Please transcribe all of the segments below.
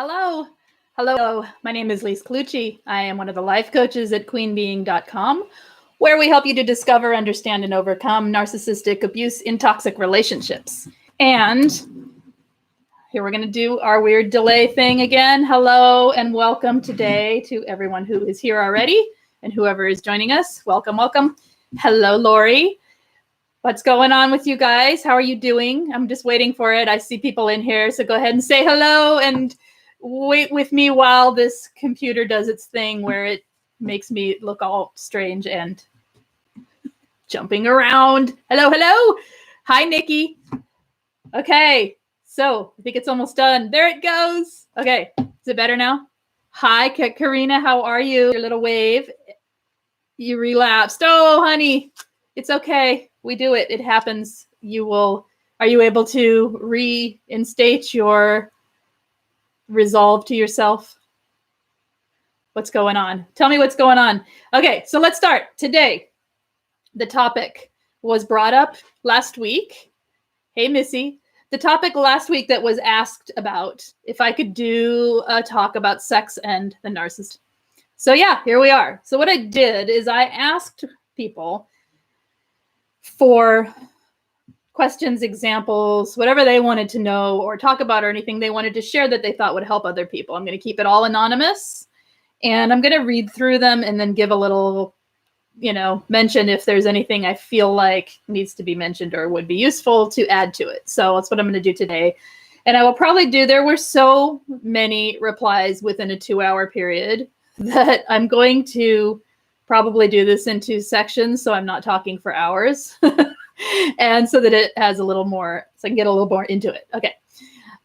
Hello. Hello. My name is Lise Colucci. I am one of the life coaches at queenbeing.com, where we help you to discover, understand, and overcome narcissistic abuse in toxic relationships. And here we're going to do our weird delay thing again. Hello and welcome today to everyone who is here already and whoever is joining us. Welcome, welcome. Hello, Lori. What's going on with you guys? How are you doing? I'm just waiting for it. I see people in here, so go ahead and say hello and wait with me while this computer does its thing where it makes me look all strange and jumping around. Hello, hello. Hi, Nikki. Okay, so I think it's almost done. There it goes. Okay, is it better now? Hi, Karina. How are you? Your little wave. You relapsed. Oh, honey, it's okay. We do it. It happens. Are you able to reinstate your resolve to yourself? What's going on? Tell me what's going on. Okay, so let's start. Today, the topic was brought up last week. Hey, Missy. The topic last week that was asked about if I could do a talk about sex and the narcissist. So yeah, here we are. So what I did is I asked people for questions, examples, whatever they wanted to know or talk about or anything they wanted to share that they thought would help other people. I'm going to keep it all anonymous and I'm going to read through them and then give a little, mention if there's anything I feel like needs to be mentioned or would be useful to add to it. So that's what I'm going to do today. And I will probably there were so many replies within a 2-hour period that I'm going to probably do this in 2 sections. So I'm not talking for hours. And so that it has a little more, so I can get a little more into it. Okay.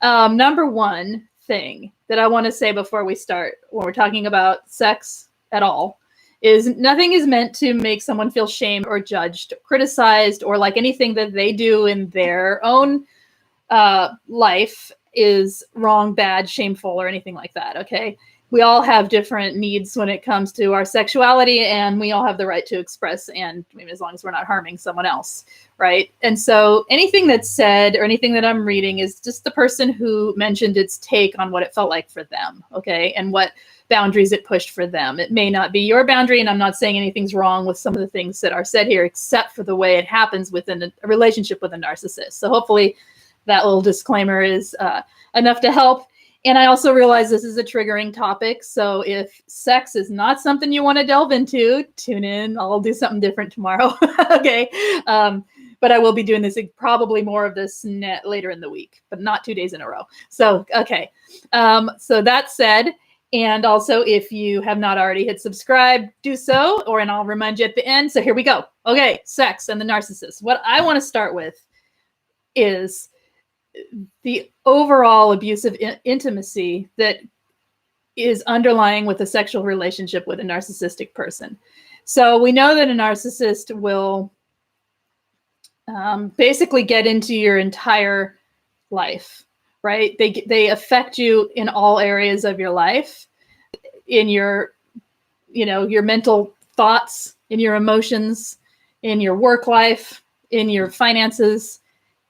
Number one thing that I want to say before we start, when we're talking about sex at all, is nothing is meant to make someone feel shamed or judged, criticized, or like anything that they do in their own life is wrong, bad, shameful, or anything like that. Okay. We all have different needs when it comes to our sexuality, and we all have the right to express, and as long as we're not harming someone else, right? And so anything that's said or anything that I'm reading is just the person who mentioned its take on what it felt like for them, okay, and what boundaries it pushed for them. It may not be your boundary, and I'm not saying anything's wrong with some of the things that are said here, except for the way it happens within a relationship with a narcissist. So hopefully that little disclaimer is enough to help. And I also realize this is a triggering topic. So if sex is not something you want to delve into, tune in. I'll do something different tomorrow. Okay. But I will be doing this, probably more of this later in the week, but not 2 days in a row. So, okay. So that said, and also if you have not already hit subscribe, do so, and I'll remind you at the end. So here we go. Okay. Sex and the narcissist. What I want to start with is the overall abusive intimacy that is underlying with a sexual relationship with a narcissistic person. So we know that a narcissist will basically get into your entire life, right? They affect you in all areas of your life, in your, your mental thoughts, in your emotions, in your work life, in your finances,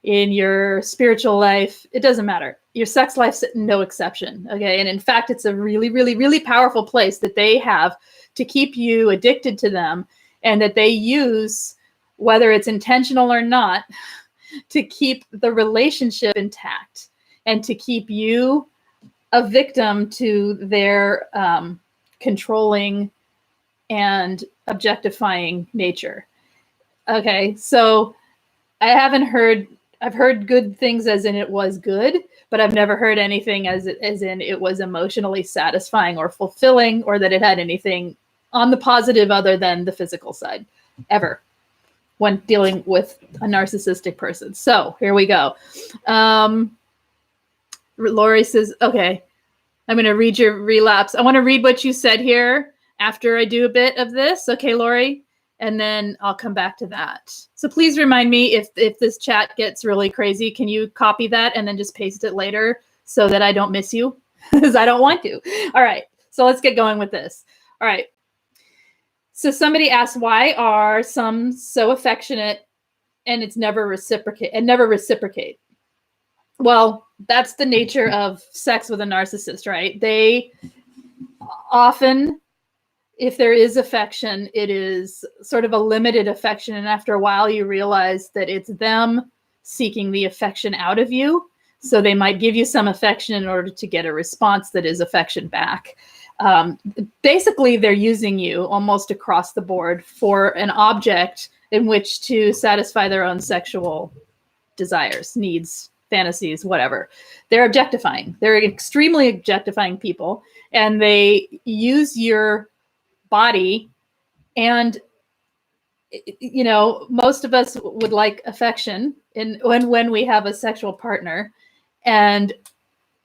in your spiritual life. It doesn't matter. Your sex life's no exception. Okay. And in fact, it's a really, really, really powerful place that they have to keep you addicted to them, and that they use, whether it's intentional or not, to keep the relationship intact and to keep you a victim to their controlling and objectifying nature. Okay. So I've heard good things as in it was good, but I've never heard anything as in it was emotionally satisfying or fulfilling, or that it had anything on the positive other than the physical side, ever, when dealing with a narcissistic person. So here we go. Lori says, okay, I'm going to read your relapse. I want to read what you said here after I do a bit of this. Okay, Lori. And then I'll come back to that. So please remind me if this chat gets really crazy, can you copy that and then just paste it later so that I don't miss you? Because I don't want to. All right. So let's get going with this. All right. So somebody asked, why are some so affectionate and it's never reciprocate? Well, that's the nature of sex with a narcissist, right? They often, if there is affection, it is sort of a limited affection. And after a while, you realize that it's them seeking the affection out of you. So they might give you some affection in order to get a response that is affection back. Basically, they're using you almost across the board for an object in which to satisfy their own sexual desires, needs, fantasies, whatever. They're objectifying. They're extremely objectifying people, and they use your body. And you know, most of us would like affection when we have a sexual partner, and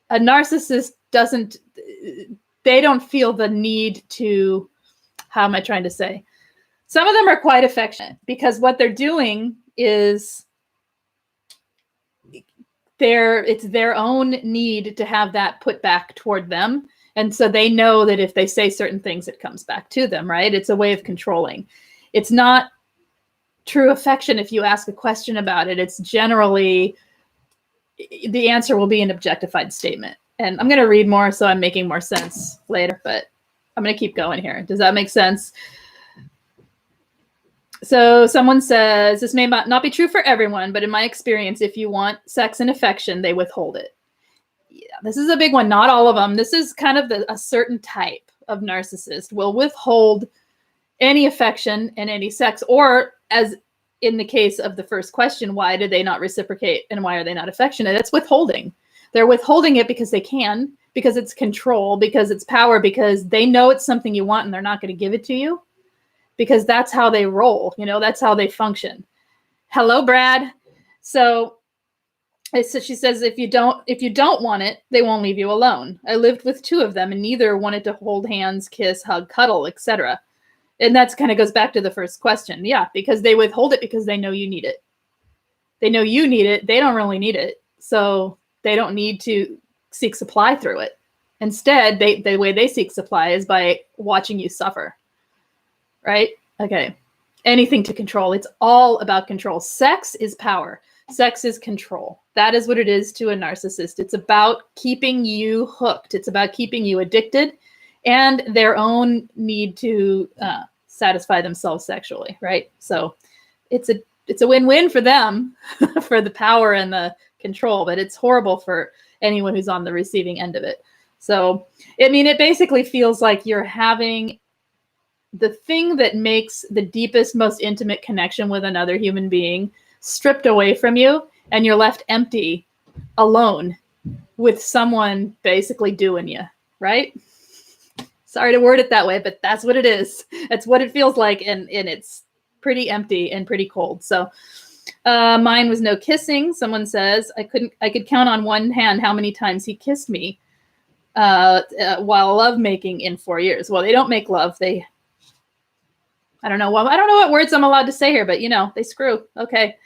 a narcissist doesn't. They don't feel the need to. How am I trying to say? Some of them are quite affectionate because what they're doing is it's their own need to have that put back toward them. And so they know that if they say certain things, it comes back to them, right? It's a way of controlling. It's not true affection if you ask a question about it. It's generally, the answer will be an objectified statement. And I'm going to read more, so I'm making more sense later, but I'm going to keep going here. Does that make sense? So someone says, this may not be true for everyone, but in my experience, if you want sex and affection, they withhold it. Yeah, this is a big one. Not all of them. This is kind of a certain type of narcissist will withhold any affection and any sex, or as in the case of the first question, why did they not reciprocate and why are they not affectionate? It's withholding. They're withholding it because they can, because it's control, because it's power, because they know it's something you want and they're not going to give it to you. Because that's how they roll, you know, that's how they function. Hello, Brad. So she says, if you don't want it, they won't leave you alone. I lived with two of them and neither wanted to hold hands, kiss, hug, cuddle, etc. And that's kind of goes back to the first question. Yeah, because they withhold it because they know you need it. They know you need it. They don't really need it. So they don't need to seek supply through it. Instead, the way they seek supply is by watching you suffer. Right? Okay. Anything to control. It's all about control. Sex is power. Sex is control. That is what it is to a narcissist. It's about keeping you hooked. It's about keeping you addicted and their own need to satisfy themselves sexually. Right? So it's a win-win for them for the power and the control, but it's horrible for anyone who's on the receiving end of it. So, I mean, it basically feels like you're having the thing that makes the deepest, most intimate connection with another human being stripped away from you, and you're left empty, alone, with someone basically doing you, right? Sorry to word it that way, but that's what it is. That's what it feels like, and it's pretty empty and pretty cold. So mine was no kissing. Someone says, I could count on one hand how many times he kissed me while lovemaking in 4 years. Well, they don't make love. I don't know what words I'm allowed to say here, but you know, they screw. Okay.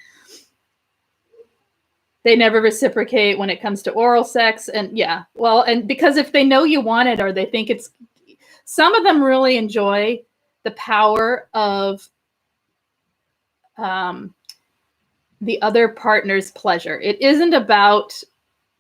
They never reciprocate when it comes to oral sex. And yeah, well, and because if they know you want it or they think some of them really enjoy the power of the other partner's pleasure. It isn't about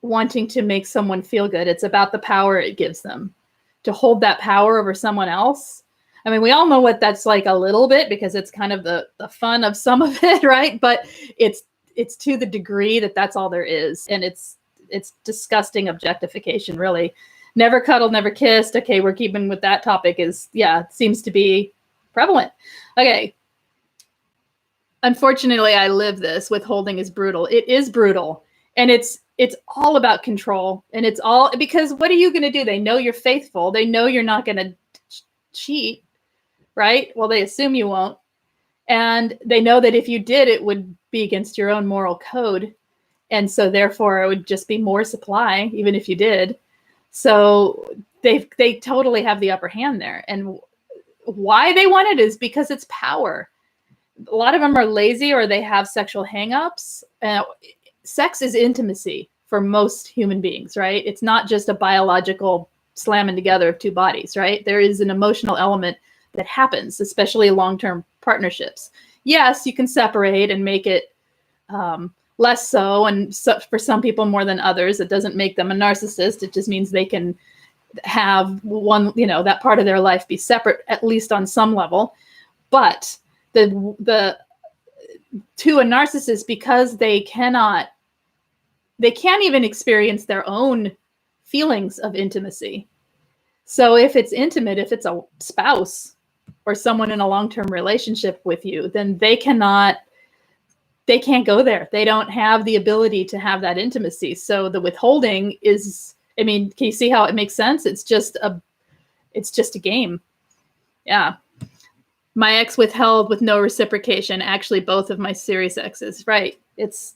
wanting to make someone feel good. It's about the power it gives them to hold that power over someone else. I mean, we all know what that's like a little bit because it's kind of the fun of some of it, right? But it's to the degree that that's all there is. And it's disgusting objectification, really. Never cuddled, never kissed. Okay, we're keeping with that topic seems to be prevalent. Okay. Unfortunately, I live this. Withholding is brutal. It is brutal. And it's all about control. And it's all because what are you going to do? They know you're faithful. They know you're not going to cheat. Right? Well, they assume you won't. And they know that if you did, it would be against your own moral code. And so therefore it would just be more supply, even if you did. So they totally have the upper hand there. And why they want it is because it's power. A lot of them are lazy or they have sexual hangups. Sex is intimacy for most human beings, right? It's not just a biological slamming together of two bodies, right? There is an emotional element that happens, especially long-term partnerships. Yes, you can separate and make it less so, and so, for some people more than others. It doesn't make them a narcissist. It just means they can have one, that part of their life be separate, at least on some level. But the to a narcissist, because they can't even experience their own feelings of intimacy. So if it's intimate, if it's a spouse or someone in a long-term relationship with you, then they can't go there. They don't have the ability to have that intimacy. So the withholding is, can you see how it makes sense? It's just a game. Yeah. My ex withheld with no reciprocation. Actually, both of my serious exes. Right. It's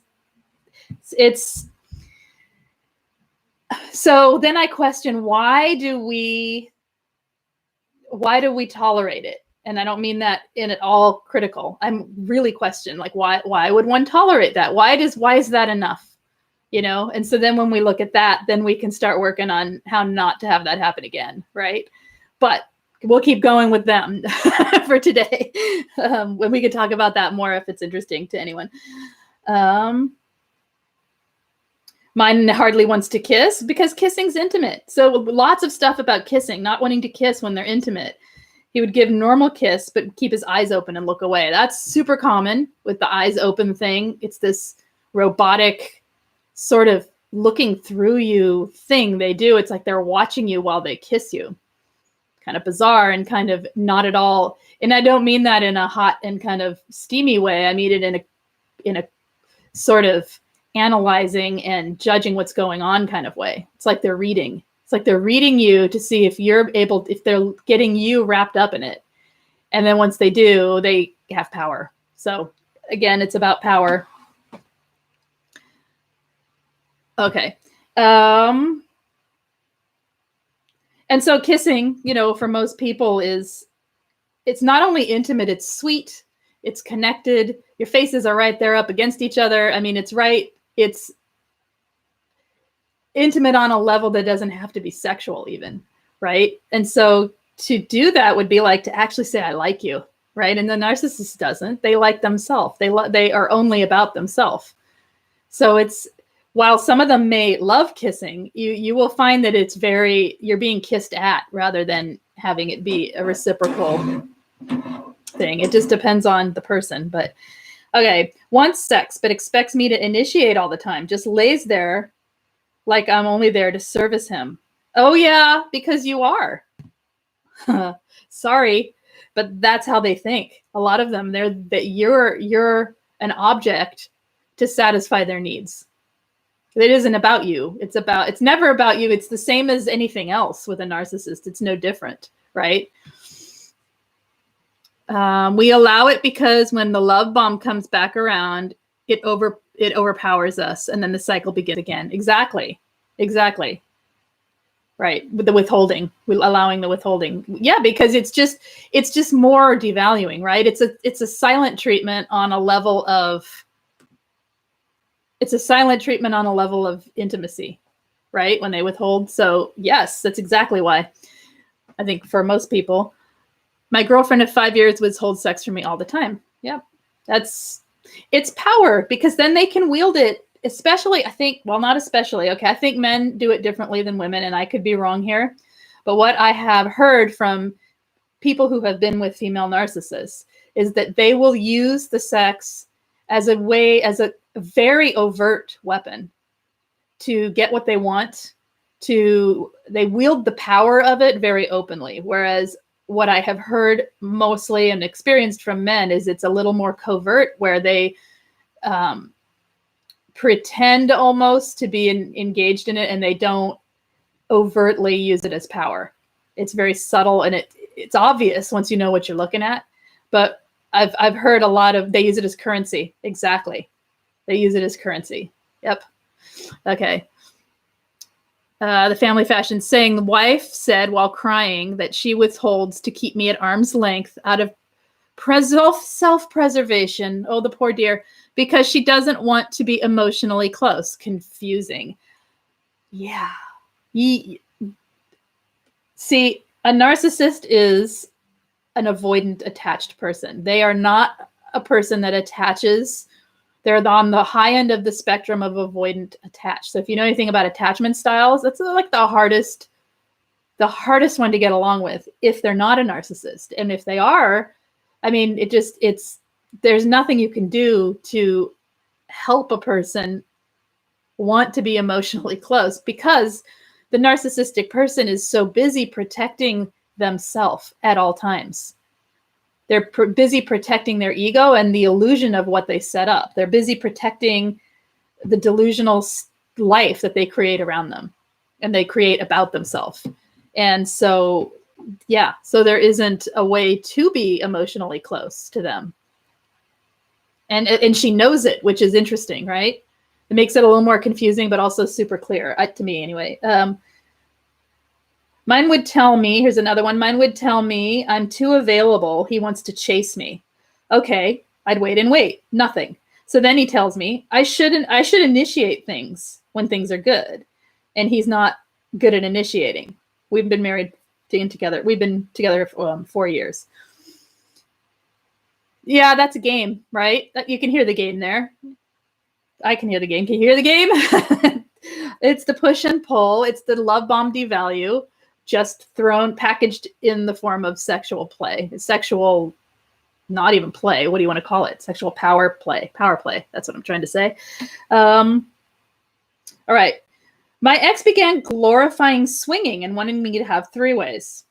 so then I question, why do we tolerate it? And I don't mean that in at all critical. I'm really questioning, like, why would one tolerate that? Why is that enough? And so then when we look at that, then we can start working on how not to have that happen again. Right. But we'll keep going with them for today. When we can talk about that more if it's interesting to anyone. Mine hardly wants to kiss because kissing's intimate. So lots of stuff about kissing, not wanting to kiss when they're intimate. He would give normal kiss, but keep his eyes open and look away. That's super common with the eyes open thing. It's this robotic sort of looking through you thing they do. It's like they're watching you while they kiss you. Kind of bizarre and kind of not at all. And I don't mean that in a hot and kind of steamy way. I mean it in a sort of analyzing and judging what's going on kind of way. It's like they're reading. It's like they're reading you to see if they're getting you wrapped up in it. And then once they do, they have power. So again, it's about power. Okay. And so kissing, for most people it's not only intimate, it's sweet, it's connected. Your faces are right there up against each other. It's intimate on a level that doesn't have to be sexual even, right? And so to do that would be like to actually say, I like you, right? And the narcissist doesn't. They like themselves. They are only about themselves. So while some of them may love kissing, you will find that you're being kissed at rather than having it be a reciprocal thing. It just depends on the person. But okay, wants sex, but expects me to initiate all the time. Just lays there like I'm only there to service him. Oh yeah, because you are. Sorry, but that's how they think. A lot of them, you're an object to satisfy their needs. It isn't about you. It's never about you. It's the same as anything else with a narcissist. It's no different, right? We allow it because when the love bomb comes back around, it overpowers us, and then the cycle begins again. Exactly. Right. With the withholding, allowing the withholding. Yeah, because it's just more devaluing, right? It's a silent treatment on a level of intimacy, right? When they withhold. So yes, that's exactly why. I think for most people, my girlfriend of 5 years withholds sex from me all the time. Yeah, it's power, because then they can wield it. Especially, I think, well, not especially. Okay, I think men do it differently than women, and I could be wrong here. But what I have heard from people who have been with female narcissists is that they will use the sex as a very overt weapon to get what they want. They wield the power of it very openly. Whereas what I have heard mostly and experienced from men is it's a little more covert, where they pretend almost to be engaged in it, and they don't overtly use it as power. It's very subtle, and it's obvious once you know what you're looking at. But I've heard a lot of, they use it as currency. Exactly. They use it as currency. Yep. Okay. The family fashion saying the wife said while crying that she withholds to keep me at arm's length out of self-preservation. Oh, the poor dear. Because she doesn't want to be emotionally close. Confusing. Yeah. See, a narcissist is an avoidant attached person. They are not a person that attaches They're on the high end of the spectrum of avoidant attached. So if you know anything about attachment styles, that's like the hardest one to get along with if they're not a narcissist. And if they are, I mean, there's nothing you can do to help a person want to be emotionally close, because the narcissistic person is so busy protecting themselves at all times. They're busy protecting their ego and the illusion of what they set up. They're busy protecting the delusional life that they create around them and they create about themselves. And so, yeah, so there isn't a way to be emotionally close to them. And she knows it, which is interesting, right? It makes it a little more confusing, but also super clear, to me anyway. Mine would tell me, here's another one. Mine would tell me, I'm too available. He wants to chase me. Okay, I'd wait and wait. Nothing. So then he tells me I should initiate things when things are good. And he's not good at initiating. We've been married and together. We've been together for 4 years. Yeah, that's a game, right? You can hear the game there. I can hear the game. Can you hear the game? It's the push and pull. It's the love bomb devalue, just packaged in the form of sexual play. Sexual, not even play. What do you want to call it? Sexual power play. Power play. That's what I'm trying to say. All right. My ex began glorifying swinging and wanting me to have three-ways.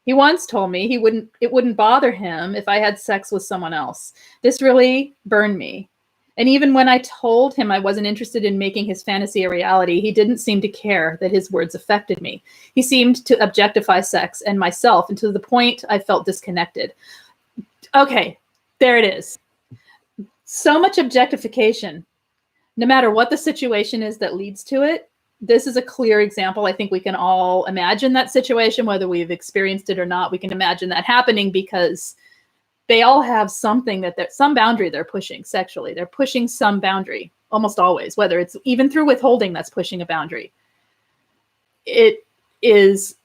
He once told me it wouldn't bother him if I had sex with someone else. This really burned me. And even when I told him I wasn't interested in making his fantasy a reality, he didn't seem to care that his words affected me. He seemed to objectify sex and myself, and to the point I felt disconnected. Okay, there it is. So much objectification. No matter what the situation is that leads to it, this is a clear example. I think we can all imagine that situation, whether we've experienced it or not. We can imagine that happening because they all have something some boundary they're pushing sexually. They're pushing some boundary almost always, whether it's even through withholding, that's pushing a boundary. It is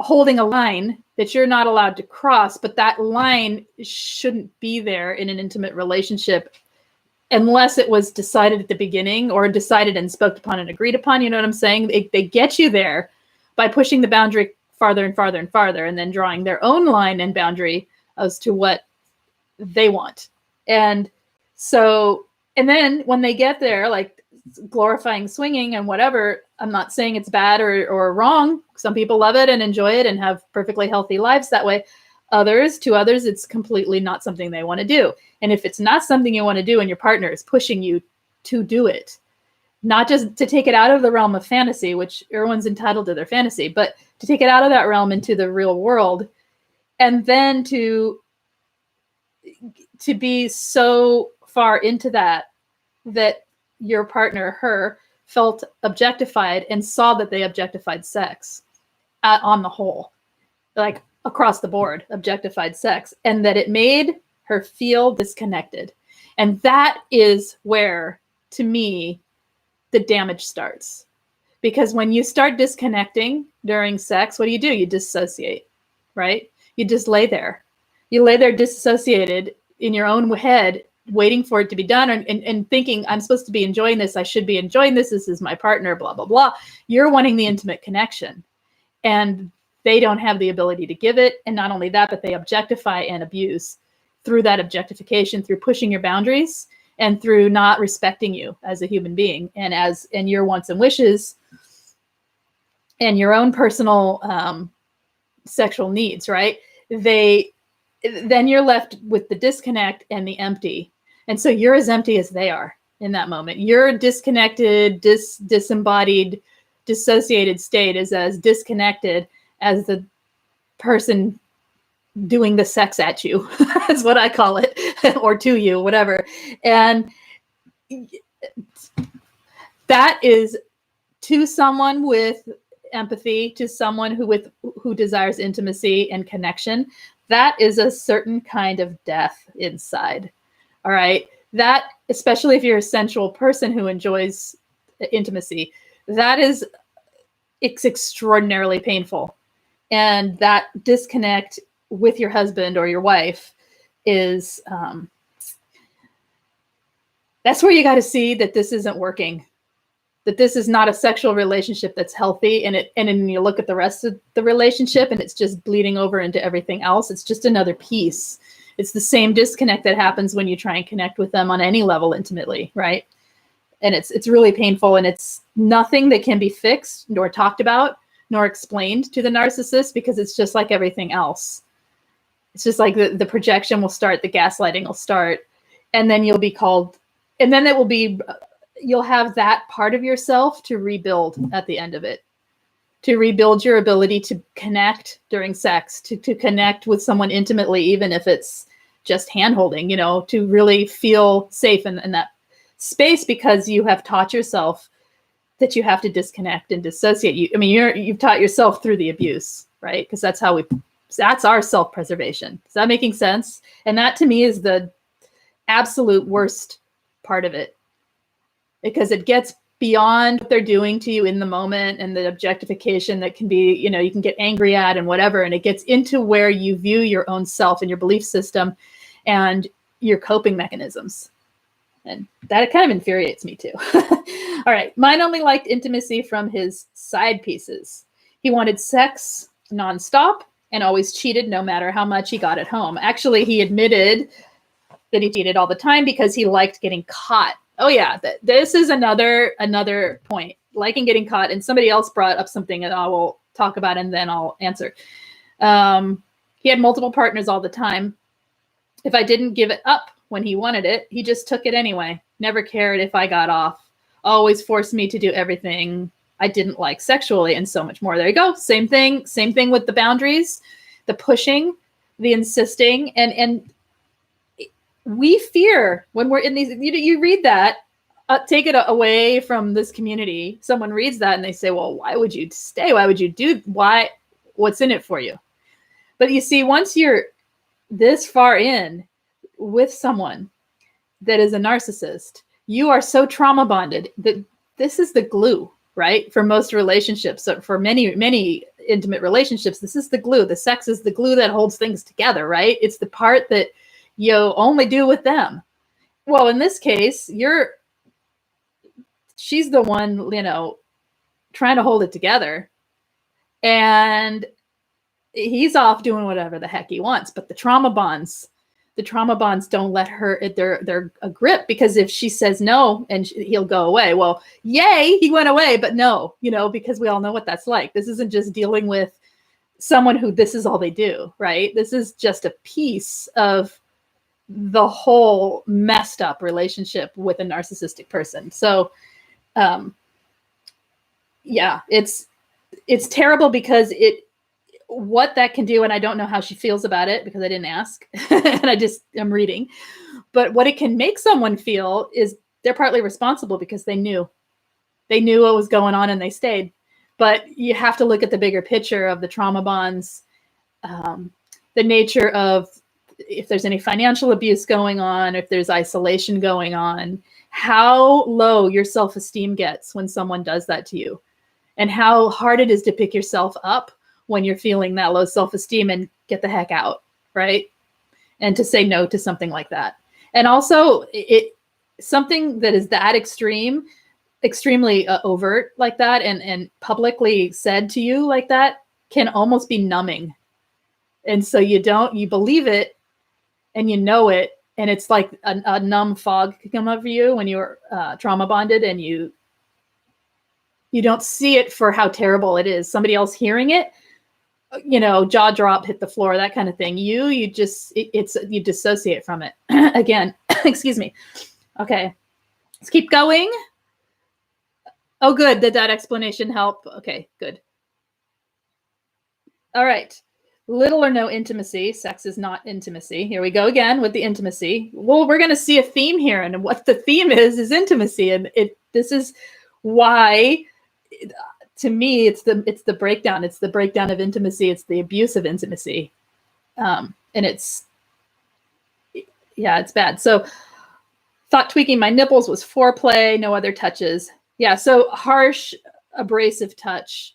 holding a line that you're not allowed to cross, but that line shouldn't be there in an intimate relationship unless it was decided at the beginning or decided and spoke upon and agreed upon. You know what I'm saying? They get you there by pushing the boundary farther and farther and farther, and then drawing their own line and boundary as to what they want. And so, and then when they get there, like glorifying swinging and whatever, I'm not saying it's bad or wrong. Some people love it and enjoy it and have perfectly healthy lives that way. To others, it's completely not something they want to do. And if it's not something you want to do and your partner is pushing you to do it, not just to take it out of the realm of fantasy, which everyone's entitled to their fantasy, but to take it out of that realm into the real world, and then to be so far into that your partner, her, felt objectified and saw that they objectified sex on the whole, like across the board, objectified sex, and that it made her feel disconnected. And that is where, to me, the damage starts. Because when you start disconnecting during sex, what do? You dissociate, right? You just lay there. You lay there disassociated in your own head, waiting for it to be done and thinking, I'm supposed to be enjoying this. I should be enjoying this. This is my partner, blah, blah, blah. You're wanting the intimate connection. And they don't have the ability to give it. And not only that, but they objectify and abuse through that objectification, through pushing your boundaries and through not respecting you as a human being and your wants and wishes and your own personal sexual needs, right? Then you're left with the disconnect and the empty. And so you're as empty as they are in that moment. Your disconnected, disembodied, dissociated state is as disconnected as the person doing the sex at you, is what I call it, or to you, whatever. And that is, to someone with empathy, to someone who desires intimacy and connection, that is a certain kind of death inside. All right. That, especially if you're a sensual person who enjoys intimacy, it's extraordinarily painful. And that disconnect with your husband or your wife is That's where you got to see that this isn't working, that this is not a sexual relationship that's healthy. And then you look at the rest of the relationship and it's just bleeding over into everything else. It's just another piece. It's the same disconnect that happens when you try and connect with them on any level intimately, right? And it's really painful, and it's nothing that can be fixed nor talked about nor explained to the narcissist, because it's just like everything else. It's just like the projection will start, the gaslighting will start, and then you'll be called, and then it will be, you'll have that part of yourself to rebuild at the end of it, to rebuild your ability to connect during sex, to connect with someone intimately, even if it's just hand-holding, you know, to really feel safe in that space, because you have taught yourself that you have to disconnect and dissociate. You've taught yourself through the abuse, right? Because that's our self-preservation. Is that making sense? And that to me is the absolute worst part of it, because it gets beyond what they're doing to you in the moment and the objectification that can be, you know, you can get angry at and whatever. And it gets into where you view your own self and your belief system and your coping mechanisms. And that kind of infuriates me too. All right. Mine only liked intimacy from his side pieces. He wanted sex nonstop and always cheated no matter how much he got at home. Actually, he admitted that he cheated all the time because he liked getting caught. Oh yeah. This is another point, liking getting caught. And somebody else brought up something that I will talk about and then I'll answer. He had multiple partners all the time. If I didn't give it up when he wanted it, he just took it anyway. Never cared if I got off. Always forced me to do everything I didn't like sexually, and so much more. There you go. Same thing with the boundaries, the pushing, the insisting. And we fear when we're in these, you read that, take it away from this community. Someone reads that and they say, well, why would you stay? Why would you what's in it for you? But you see, once you're this far in with someone that is a narcissist, you are so trauma bonded that this is the glue, right? For most relationships, so for many, many intimate relationships, this is the glue. The sex is the glue that holds things together, right? It's the part that you only do with them. Well, in this case, she's the one, you know, trying to hold it together, and he's off doing whatever the heck he wants. But the trauma bonds don't let her, they're a grip, because if she says no and he'll go away, well, yay, he went away, but no, you know, because we all know what that's like. This isn't just dealing with someone who this is all they do, right? This is just a piece of the whole messed up relationship with a narcissistic person. So, yeah, it's terrible, because what that can do, and I don't know how she feels about it because I didn't ask and I'm reading, but what it can make someone feel is they're partly responsible because they knew what was going on and they stayed. But you have to look at the bigger picture of the trauma bonds, the nature of if there's any financial abuse going on, if there's isolation going on, how low your self-esteem gets when someone does that to you, and how hard it is to pick yourself up when you're feeling that low self-esteem and get the heck out, right? And to say no to something like that. And also, something that is that extremely overt like that, and publicly said to you like that, can almost be numbing. And so you believe it and you know it, and it's like a numb fog can come over you when you're trauma bonded, and you don't see it for how terrible it is. Somebody else hearing it, you know, jaw drop, hit the floor, that kind of thing. You dissociate from it. Again, excuse me. Okay, let's keep going. Oh, good. Did that explanation help? Okay, good. All right. Little or no intimacy. Sex is not intimacy. Here we go again with the intimacy. Well, we're going to see a theme here, and what the theme is intimacy. And this is why, to me, it's the breakdown. It's the breakdown of intimacy. It's the abuse of intimacy. And it's bad. So thought tweaking my nipples was foreplay, no other touches. Yeah. So harsh, abrasive touch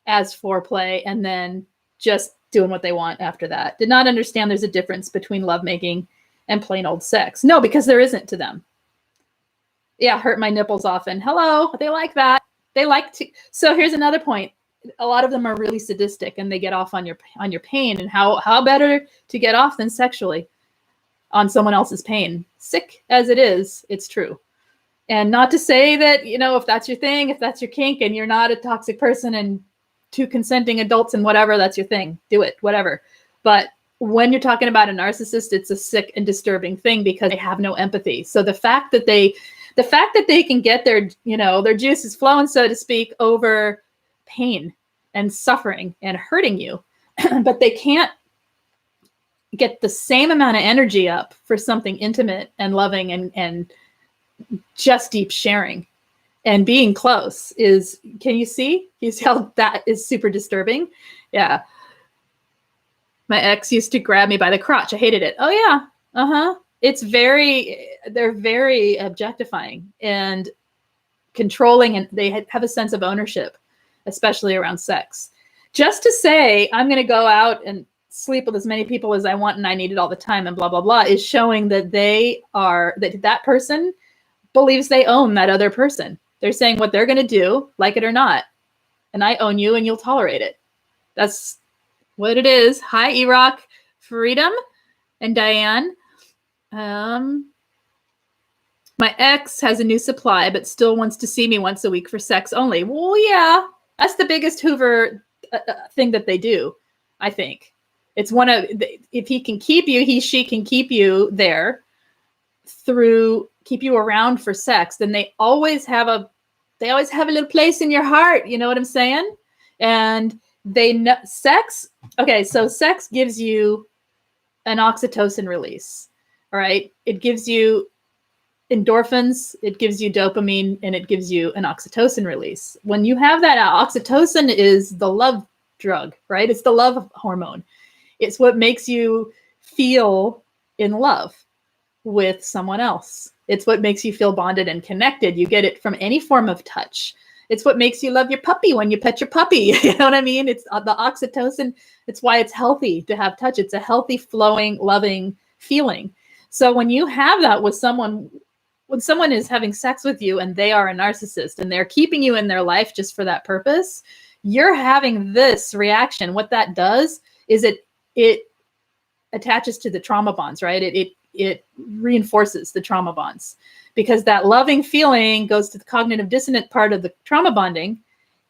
as foreplay, and then just doing what they want after that. Did not understand there's a difference between lovemaking and plain old sex. No, because there isn't to them. Yeah, hurt my nipples often. Hello, they like that. They like to. So here's another point. A lot of them are really sadistic, and they get off on your pain. And how better to get off than sexually on someone else's pain? Sick as it is, it's true. And not to say that, if that's your thing, if that's your kink, and you're not a toxic person, and two consenting adults and whatever, that's your thing. Do it, whatever. But when you're talking about a narcissist, it's a sick and disturbing thing because they have no empathy. So the fact that they can get their juices flowing, so to speak, over pain and suffering and hurting you, but they can't get the same amount of energy up for something intimate and loving and just deep sharing and being close is, can you see how that is super disturbing? Yeah. My ex used to grab me by the crotch. I hated it. Oh yeah. Uh-huh. They're very objectifying and controlling, and they have a sense of ownership, especially around sex. Just to say, I'm going to go out and sleep with as many people as I want and I need it all the time and blah, blah, blah, is showing that that person believes they own that other person. They're saying what they're going to do, like it or not. And I own you and you'll tolerate it. That's what it is. Hi, Erock, Freedom, and Diane. My ex has a new supply, but still wants to see me once a week for sex only. Well, yeah, that's the biggest Hoover thing that they do, I think. It's if he can keep you, she can keep you there keep you around for sex, then they always have a little place in your heart. You know what I'm saying? And they know sex. Okay. So sex gives you an oxytocin release. All right. It gives you endorphins, it gives you dopamine, and it gives you an oxytocin release. When you have that, oxytocin is the love drug, right? It's the love hormone. It's what makes you feel in love with someone else. It's what makes you feel bonded and connected. You get it from any form of touch. It's what makes you love your puppy when you pet your puppy. You know what I mean? It's the oxytocin. It's why it's healthy to have touch. It's a healthy, flowing, loving feeling. So when you have that with someone, when someone is having sex with you and they are a narcissist and they're keeping you in their life just for that purpose, you're having this reaction. What that does is it attaches to the trauma bonds, right? It reinforces the trauma bonds because that loving feeling goes to the cognitive dissonant part of the trauma bonding,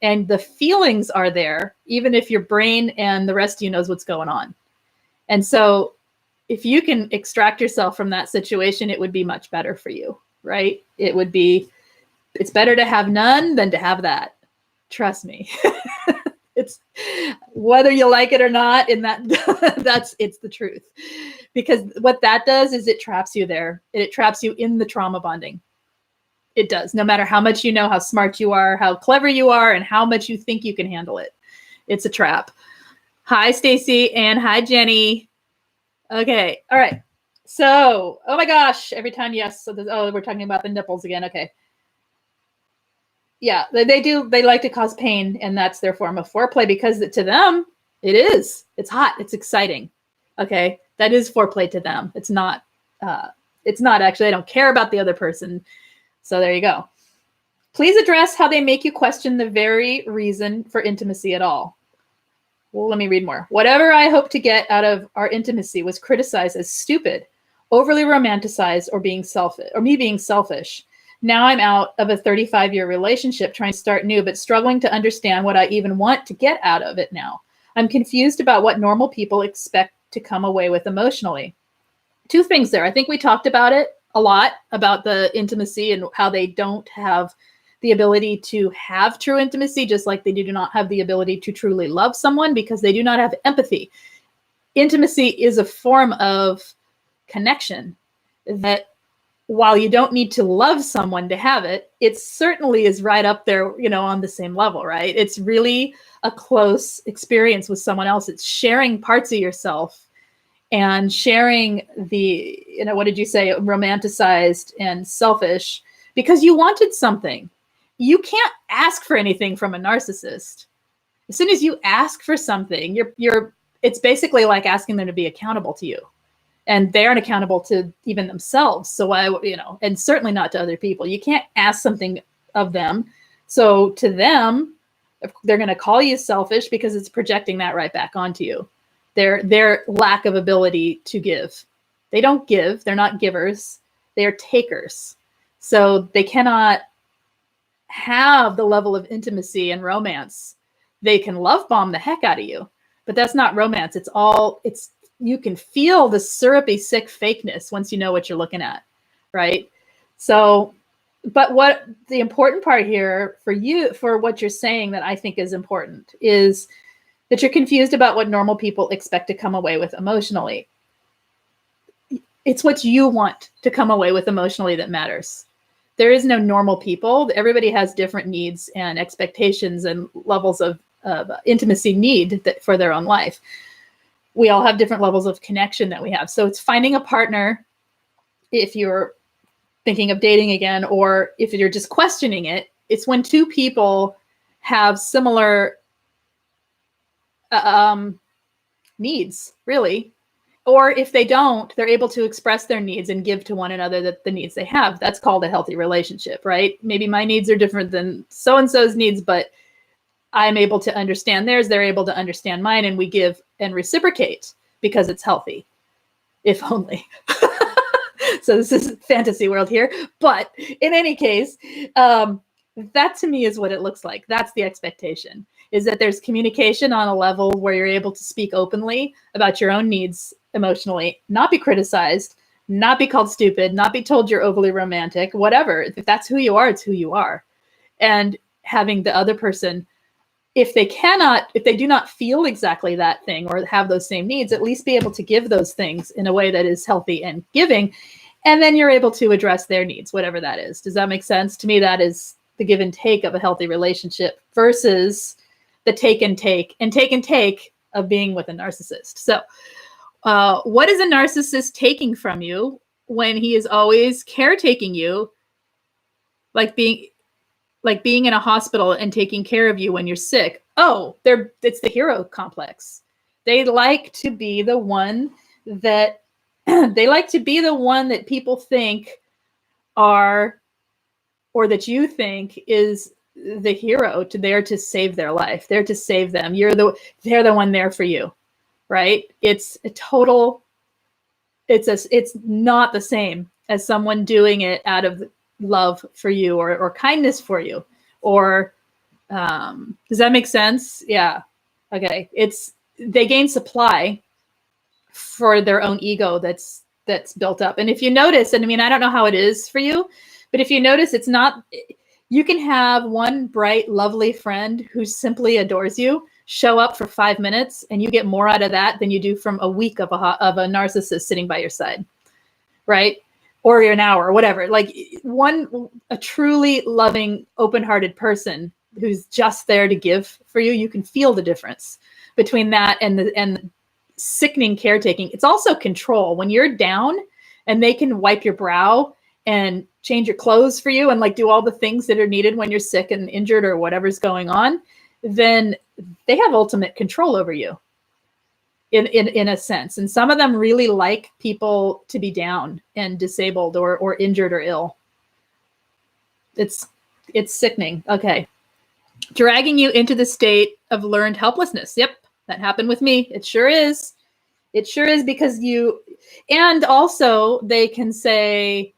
and the feelings are there, even if your brain and the rest of you knows what's going on. And so if you can extract yourself from that situation, it would be much better for you, right? It's better to have none than to have that. Trust me. It's whether you like it or not, and it's the truth. Because what that does is it traps you there. It traps you in the trauma bonding. It does. No matter how much you know, how smart you are, how clever you are, and how much you think you can handle it. It's a trap. Hi, Stacy, and hi, Jenny. Okay. All right. So, oh my gosh, every time, yes. So we're talking about the nipples again. Okay. Yeah, they do. They like to cause pain, and that's their form of foreplay because to them, it is. It's hot. It's exciting. Okay. That is foreplay to them. It's not actually. They don't care about the other person. So there you go. Please address how they make you question the very reason for intimacy at all. Well, let me read more. Whatever I hope to get out of our intimacy was criticized as stupid, overly romanticized, or me being selfish. Now I'm out of a 35-year relationship trying to start new, but struggling to understand what I even want to get out of it now. I'm confused about what normal people expect to come away with emotionally. Two things there. I think we talked about it a lot, about the intimacy and how they don't have the ability to have true intimacy, just like they do not have the ability to truly love someone because they do not have empathy. Intimacy is a form of connection that, while you don't need to love someone to have it, it certainly is right up there, on the same level, right? It's really a close experience with someone else. It's sharing parts of yourself and sharing the, what did you say, romanticized and selfish because you wanted something. You can't ask for anything from a narcissist. As soon as you ask for something, it's basically like asking them to be accountable to you. and they aren't accountable to even themselves. So and certainly not to other people. You can't ask something of them. So to them, they're going to call you selfish because it's projecting that right back onto you. Their lack of ability to give. They don't give. They're not givers. They are takers. So they cannot have the level of intimacy and romance. They can love bomb the heck out of you, but that's not romance. You can feel the syrupy, sick fakeness once you know what you're looking at, right? So, but what the important part here for you, for what you're saying that I think is important, is that you're confused about what normal people expect to come away with emotionally. It's what you want to come away with emotionally that matters. There is no normal people. Everybody has different needs and expectations and levels of intimacy need for their own life. We all have different levels of connection that we have. So it's finding a partner if you're thinking of dating again, or if you're just questioning it. It's when two people have similar needs, really. Or if they don't, they're able to express their needs and give to one another the needs they have. That's called a healthy relationship, right? Maybe my needs are different than so-and-so's needs, but I'm able to understand theirs. They're able to understand mine, and we give and reciprocate because it's healthy, if only. So this is fantasy world here. But in any case, that to me is what it looks like. That's the expectation, is that there's communication on a level where you're able to speak openly about your own needs emotionally, not be criticized, not be called stupid, not be told you're overly romantic, whatever. If that's who you are, it's who you are. And having the other person, if they do not feel exactly that thing or have those same needs, at least be able to give those things in a way that is healthy and giving. And then you're able to address their needs, whatever that is. Does that make sense? To me, that is the give and take of a healthy relationship versus the take and take of being with a narcissist. So what is a narcissist taking from you when he is always caretaking you, like being in a hospital and taking care of you when you're sick? Oh, it's the hero complex. They like to be the one that people think are, or that you think is the hero, there to save their life. They're to save them. They're the one there for you, right? It's not the same as someone doing it out of love for you or kindness for you. Or does that make sense? Yeah. Okay. They gain supply for their own ego that's built up. And if you notice, and I mean, I don't know how it is for you, but if you notice, it's not, you can have one bright, lovely friend who simply adores you show up for 5 minutes, and you get more out of that than you do from a week of a narcissist sitting by your side, right? Or an hour, or whatever. Like a truly loving, open-hearted person who's just there to give for you, you can feel the difference between that and the sickening caretaking. It's also control. When you're down and they can wipe your brow and change your clothes for you and like do all the things that are needed when you're sick and injured or whatever's going on, then they have ultimate control over you in a sense. And some of them really like people to be down and disabled or injured or ill. It's sickening. Okay. Dragging you into the state of learned helplessness. Yep. That happened with me. It sure is. It sure is, because and also they can say,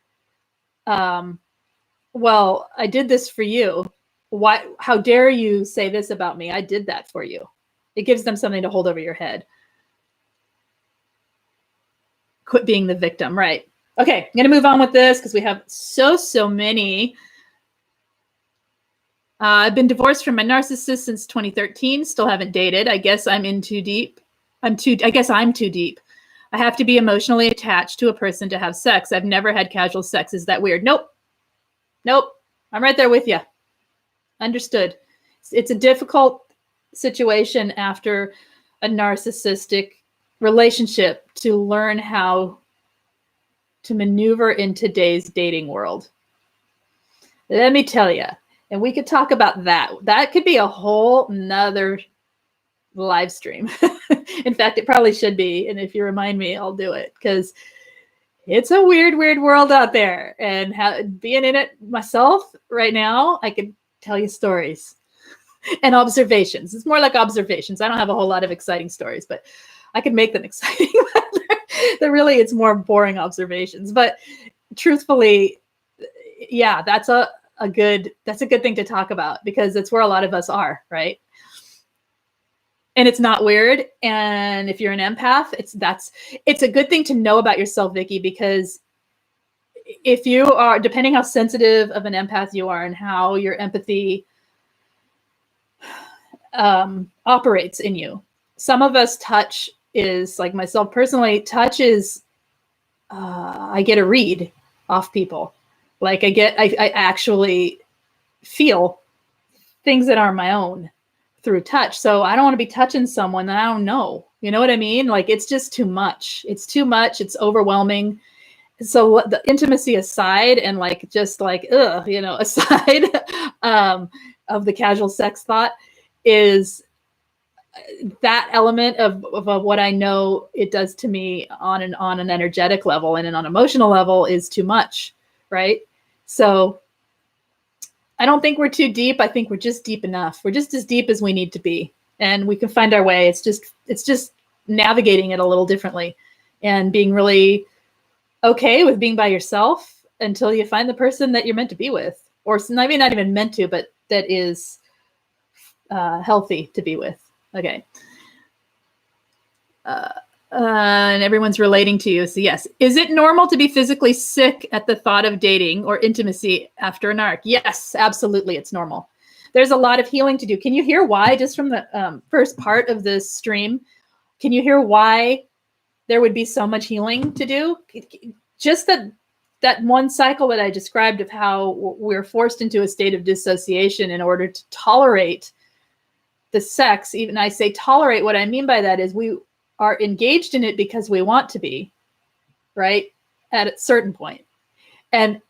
well, I did this for you. Why? How dare you say this about me? I did that for you. It gives them something to hold over your head. Quit being the victim, right? Okay, I'm going to move on with this because we have so many. I've been divorced from my narcissist since 2013. Still haven't dated. I guess I'm in too deep. I guess I'm too deep. I have to be emotionally attached to a person to have sex. I've never had casual sex. Is that weird? Nope. I'm right there with you. Understood. It's a difficult situation after a narcissistic relationship to learn how to maneuver in today's dating world. Let me tell you, and we could talk about that. That could be a whole nother live stream. In fact, it probably should be. And if you remind me, I'll do it, because it's a weird, weird world out there. And being in it myself right now, I could tell you stories and observations. It's more like observations. I don't have a whole lot of exciting stories, but I could make them exciting. Really, it's more boring observations. But truthfully, yeah, that's a good thing to talk about, because it's where a lot of us are, right? And it's not weird. And if you're an empath, it's a good thing to know about yourself, Vicki, because if you are, depending how sensitive of an empath you are and how your empathy operates in you. Some of us, touch is, like myself personally, touch is, I get a read off people. Like I actually feel things that aren't my own through touch. So I don't want to be touching someone that I don't know. You know what I mean? Like, it's just too much. It's too much. It's overwhelming. So the intimacy aside, and like, just like, aside of the casual sex thought, is that element of what I know it does to me on an energetic level and on an emotional level is too much, right? So I don't think we're too deep. I think we're just deep enough. We're just as deep as we need to be, and we can find our way. It's just navigating it a little differently and being really okay with being by yourself until you find the person that you're meant to be with, or maybe not even meant to, but that is healthy to be with. Okay. And everyone's relating to you. So yes. Is it normal to be physically sick at the thought of dating or intimacy after a narc? Yes, absolutely. It's normal. There's a lot of healing to do. Can you hear why, just from the first part of this stream, can you hear why there would be so much healing to do? Just that one cycle that I described of how we're forced into a state of dissociation in order to tolerate the sex. Even I say tolerate, what I mean by that is we are engaged in it because we want to be, right? At a certain point. And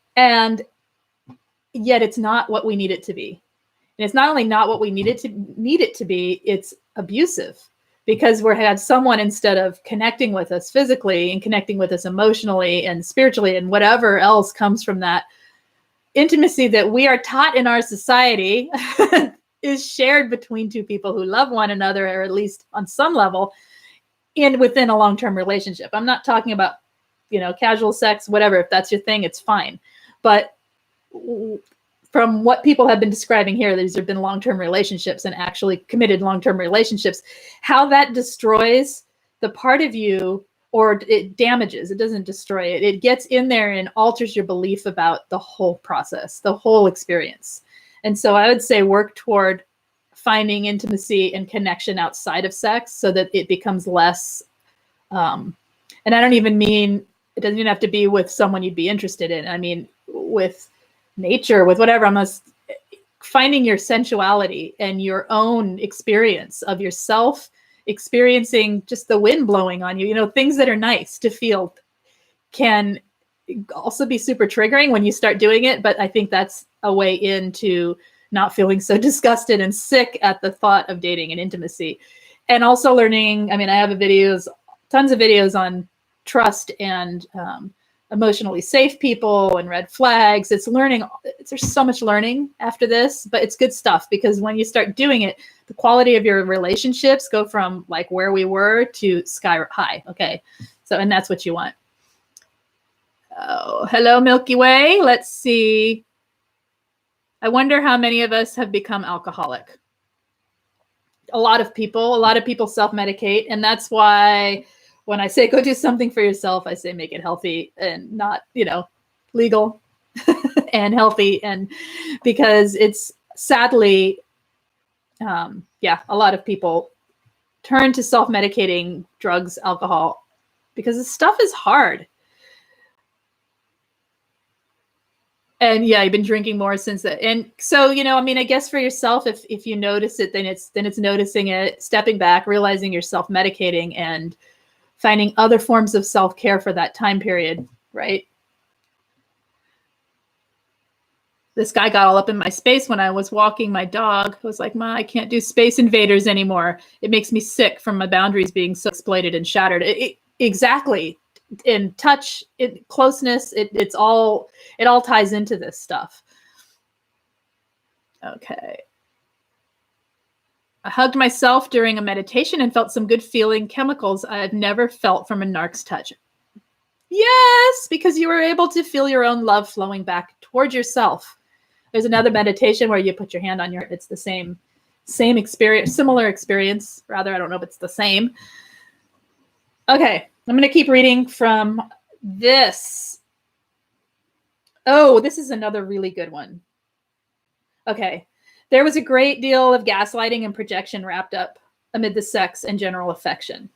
yet it's not what we need it to be. And it's not only not what we need it to be, it's abusive, because we had someone, instead of connecting with us physically and connecting with us emotionally and spiritually and whatever else comes from that intimacy that we are taught in our society is shared between two people who love one another, or at least on some level, within a long-term relationship. I'm not talking about, casual sex, whatever. If that's your thing, it's fine. But from what people have been describing here, these have been long-term relationships, and actually committed long-term relationships, how that destroys the part of you, or it damages, it doesn't destroy it. It gets in there and alters your belief about the whole process, the whole experience. And so I would say work toward finding intimacy and connection outside of sex, so that it becomes less, and I don't even mean, it doesn't even have to be with someone you'd be interested in. I mean, with nature, with whatever. Almost finding your sensuality and your own experience of yourself, experiencing just the wind blowing on you, things that are nice to feel, can also be super triggering when you start doing it. But I think that's a way into not feeling so disgusted and sick at the thought of dating and intimacy. And also learning, I have tons of videos on trust and emotionally safe people and red flags. It's learning. There's so much learning after this, but it's good stuff, because when you start doing it, the quality of your relationships go from like where we were to sky high. Okay. So, and that's what you want. Oh, hello, Milky Way. Let's see. I wonder how many of us have become alcoholic. A lot of people self-medicate. And that's why when I say go do something for yourself, I say make it healthy and not, legal and healthy. And because it's sadly, a lot of people turn to self-medicating, drugs, alcohol, because this stuff is hard. And yeah, I've been drinking more since that. And so, I guess for yourself, if you notice it, then it's noticing it, stepping back, realizing you're self-medicating, and finding other forms of self-care for that time period, right? this guy got all up in my space when I was walking my dog. I was like, Ma, I can't do Space Invaders anymore. It makes me sick from my boundaries being so exploited and shattered. Exactly. In touch, closeness, it all ties into this stuff. Okay. I hugged myself during a meditation and felt some good feeling chemicals I've never felt from a narc's touch. Yes, because you were able to feel your own love flowing back towards yourself. There's another meditation where you put your hand on your, it's the same experience, similar experience. Rather, I don't know if it's the same. Okay, I'm going to keep reading from this. Oh, this is another really good one. Okay. There was a great deal of gaslighting and projection wrapped up amid the sex and general affection.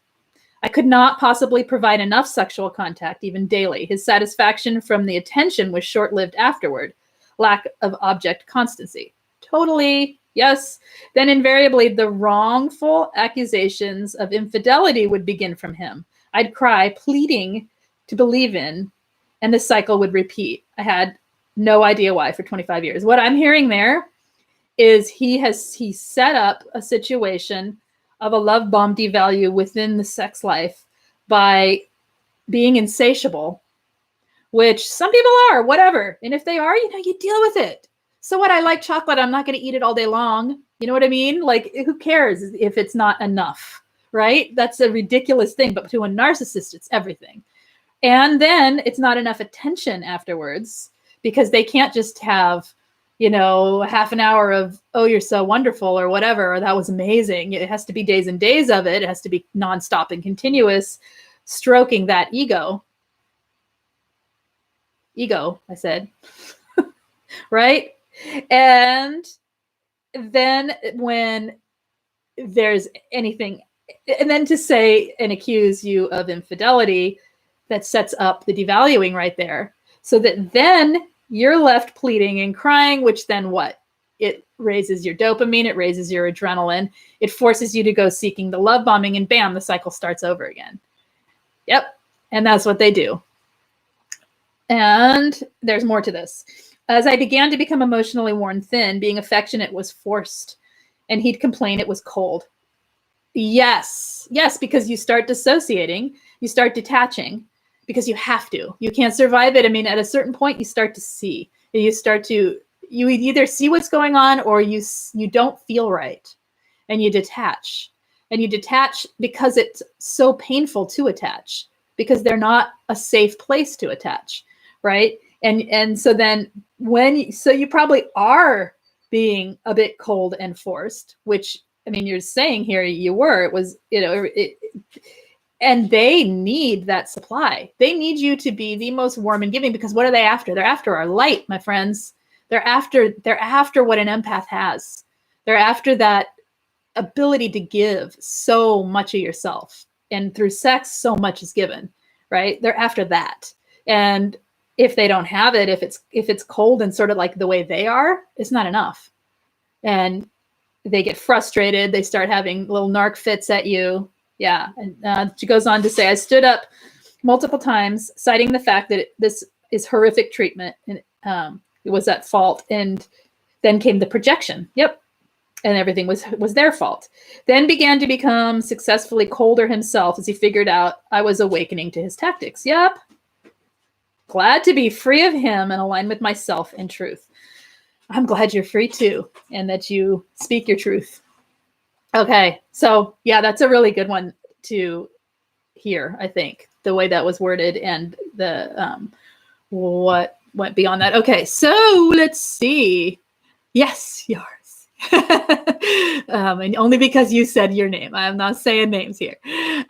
I could not possibly provide enough sexual contact, even daily. His satisfaction from the attention was short-lived afterward. Lack of object constancy. Totally, yes. Then invariably the wrongful accusations of infidelity would begin from him. I'd cry, pleading to believe in, and the cycle would repeat. I had no idea why for 25 years. What I'm hearing there is he set up a situation of a love bomb devalue within the sex life by being insatiable, which some people are, whatever. And if they are, you deal with it. So what? I like chocolate. I'm not going to eat it all day long. You know what I mean? Like, who cares if it's not enough, right? That's a ridiculous thing. But to a narcissist, it's everything. And then it's not enough attention afterwards because they can't just have, half an hour of, oh, you're so wonderful or whatever, or that was amazing. It has to be days and days of it. It has to be nonstop and continuous, stroking that ego. Ego, I said, right? And then when there's anything, and then to say and accuse you of infidelity, that sets up the devaluing right there. So that then you're left pleading and crying, which then what? It raises your dopamine, it raises your adrenaline, it forces you to go seeking the love bombing, and bam, the cycle starts over again. Yep. And that's what they do. And there's more to this. As I began to become emotionally worn thin, being affectionate was forced, and he'd complain it was cold. Yes, because you start dissociating, you start detaching, because you have to. You can't survive it. I mean, at a certain point, you start to see. You either see what's going on or you don't feel right, and you detach. And you detach because it's so painful to attach, because they're not a safe place to attach, right? And so then you probably are being a bit cold and forced, which, I mean, you're saying here you were. It was, and they need that supply. They need you to be the most warm and giving, because what are they after? They're after our light, my friends. They're after what an empath has. They're after that ability to give so much of yourself. And through sex, so much is given, right? They're after that. And if they don't have it, if it's cold and sort of like the way they are, it's not enough. And they get frustrated. They start having little narc fits at you. Yeah. And she goes on to say, I stood up multiple times, citing the fact that this is horrific treatment, and it was at fault. And then came the projection. Yep. And everything was their fault. Then began to become successfully colder himself as he figured out I was awakening to his tactics. Yep. Glad to be free of him and align with myself and truth. I'm glad you're free too, and that you speak your truth. Okay, so yeah, that's a really good one to hear, I think, the way that was worded and the what went beyond that. Okay, so let's see. Yes, yours. And only because you said your name. I'm not saying names here.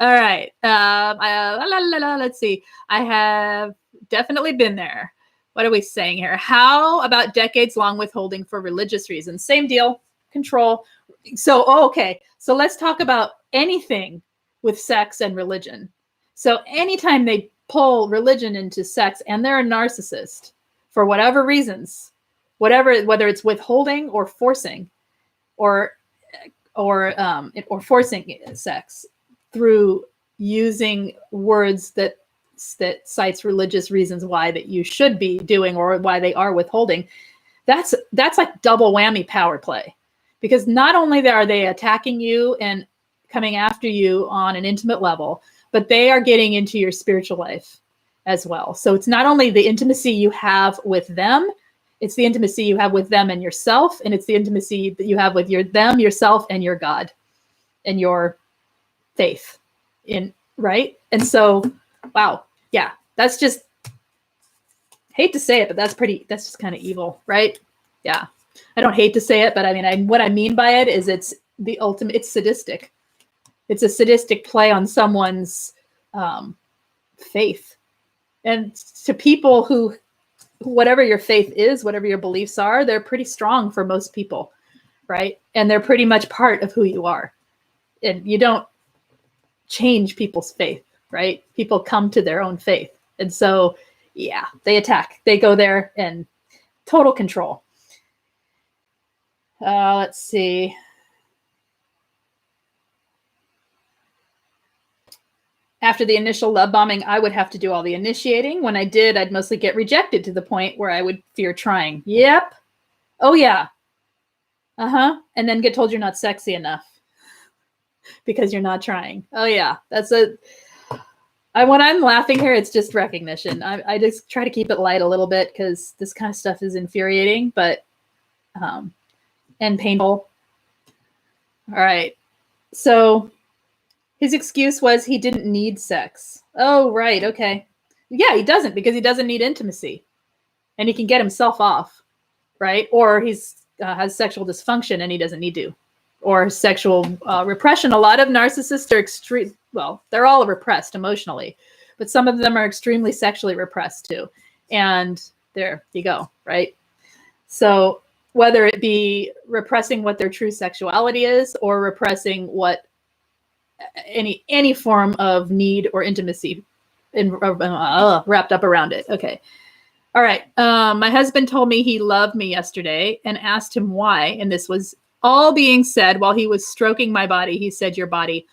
All right. Let's see. I have definitely been there. What are we saying here? How about decades-long withholding for religious reasons? Same deal. Control. So, okay. So let's talk about anything with sex and religion. So anytime they pull religion into sex and they're a narcissist for whatever reasons, whether it's withholding or forcing, or forcing sex through using words that cites religious reasons why that you should be doing or why they are withholding, that's like double whammy power play, because not only are they attacking you and coming after you on an intimate level, but they are getting into your spiritual life as well. So it's not only the intimacy you have with them, it's the intimacy you have with them and yourself, and it's the intimacy that you have with them, yourself, and your God and your faith in, right? And so, wow, yeah, that's just, hate to say it, but that's just kind of evil, right? Yeah. I don't hate to say it, but I mean, what I mean by it is it's the ultimate, it's sadistic. It's a sadistic play on someone's faith. And to people who, whatever your faith is, whatever your beliefs are, they're pretty strong for most people, right? And they're pretty much part of who you are. And you don't change people's faith, right? People come to their own faith. And so, yeah, they attack. They go there and total control. Let's see. After the initial love bombing, I would have to do all the initiating. When I did, I'd mostly get rejected to the point where I would fear trying. Yep. Oh, yeah. Uh-huh. And then get told you're not sexy enough because you're not trying. Oh, yeah. When I'm laughing here, it's just recognition. I just try to keep it light a little bit because this kind of stuff is infuriating, but and painful. All right. So his excuse was he didn't need sex. Oh, right. Okay. Yeah, he doesn't, because he doesn't need intimacy, and he can get himself off, right? Or he's has sexual dysfunction and he doesn't need to, or sexual repression. A lot of narcissists are extreme. Well, they're all repressed emotionally, but some of them are extremely sexually repressed too. And there you go, right? So whether it be repressing what their true sexuality is, or repressing what any form of need or intimacy wrapped up around it. Okay. All right. My husband told me he loved me yesterday and asked him why. And this was all being said while he was stroking my body. He said, your body.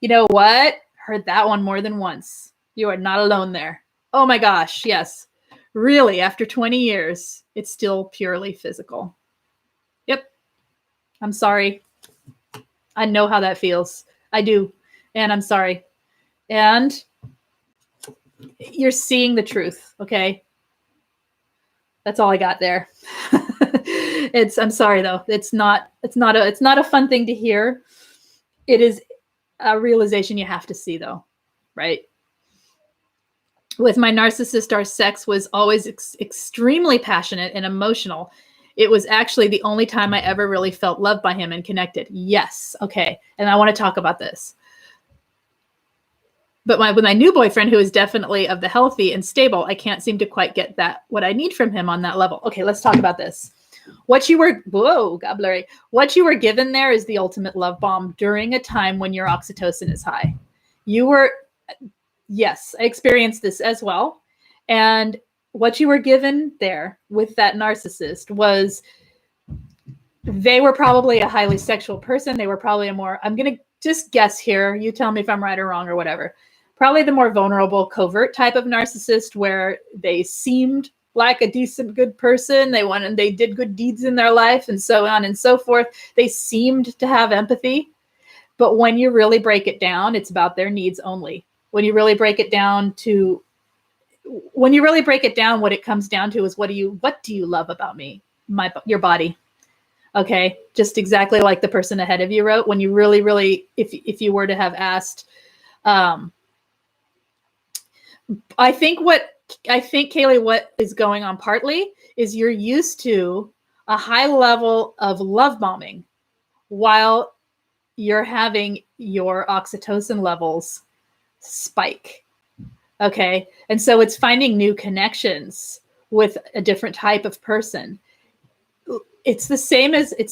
You know what? Heard that one more than once. You are not alone there. Oh my gosh. Yes. Really, after 20 years, it's still purely physical. Yep. I'm sorry. I know how that feels. I do. And I'm sorry. And you're seeing the truth. Okay. That's all I got there. I'm sorry though. It's not a fun thing to hear. It is a realization you have to see though. Right. With my narcissist, our sex was always extremely passionate and emotional. It was actually the only time I ever really felt loved by him and connected. Yes. Okay. And I want to talk about this. But with my new boyfriend, who is definitely of the healthy and stable, I can't seem to quite get what I need from him on that level. Okay, let's talk about this. What you were given there is the ultimate love bomb during a time when your oxytocin is high. Yes, I experienced this as well. And what you were given there with that narcissist was, they were probably a highly sexual person. They were probably I'm going to just guess here. You tell me if I'm right or wrong or whatever. Probably the more vulnerable, covert type of narcissist, where they seemed like a decent, good person. They did good deeds in their life and so on and so forth. They seemed to have empathy. But when you really break it down, it's about their needs only. When you really break it down, what it comes down to is, what do you love about me? Your body. Okay. Just exactly like the person ahead of you wrote. When you really, really, if you were to have asked, I think, Kaylee, what is going on partly is you're used to a high level of love bombing while you're having your oxytocin levels spike. Okay. And so it's finding new connections with a different type of person. It's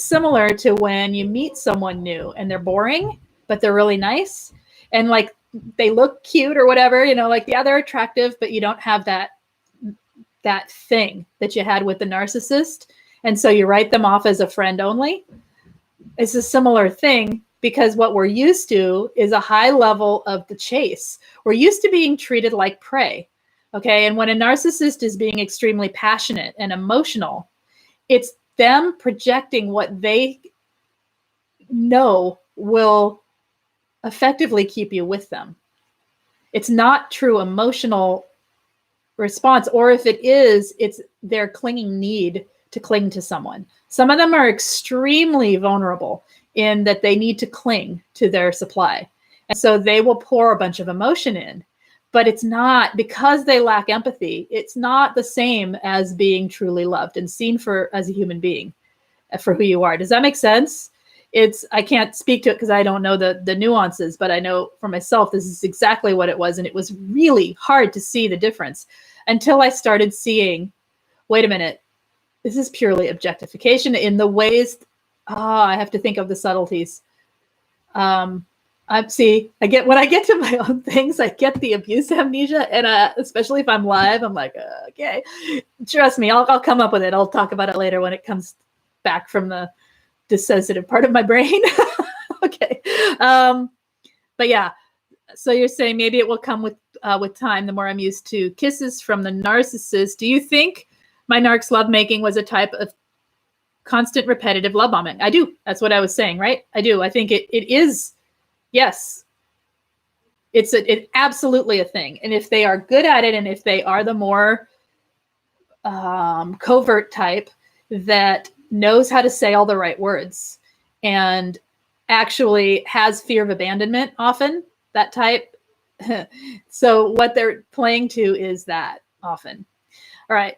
similar to when you meet someone new and they're boring, but they're really nice. And like, they look cute or whatever, yeah, they're attractive, but you don't have that thing that you had with the narcissist. And so you write them off as a friend only. It's a similar thing, because what we're used to is a high level of the chase. We're used to being treated like prey. Okay. And when a narcissist is being extremely passionate and emotional, it's them projecting what they know will effectively keep you with them. It's not true emotional response, or if it is, it's their clinging need to cling to someone. Some of them are extremely vulnerable in that they need to cling to their supply. And so they will pour a bunch of emotion in, but it's not, because they lack empathy, it's not the same as being truly loved and seen as a human being, for who you are. Does that make sense? I can't speak to it because I don't know the nuances, but I know for myself, this is exactly what it was. And it was really hard to see the difference until I started seeing, wait a minute, this is purely objectification in the ways, I have to think of the subtleties. When I get to my own things, I get the abuse amnesia, and especially if I'm live, I'm like, okay, trust me, I'll come up with it. I'll talk about it later when it comes back from the dissociative part of my brain. Okay. But yeah, so you're saying maybe it will come with time, the more I'm used to kisses from the narcissist. Do you think my narc's lovemaking was a type of constant repetitive love bombing? I do. That's what I was saying, right? I do. I think it is. Yes. It's absolutely a thing. And if they are good at it, and if they are the more covert type that knows how to say all the right words and actually has fear of abandonment, often that type. So what they're playing to is that often. All right.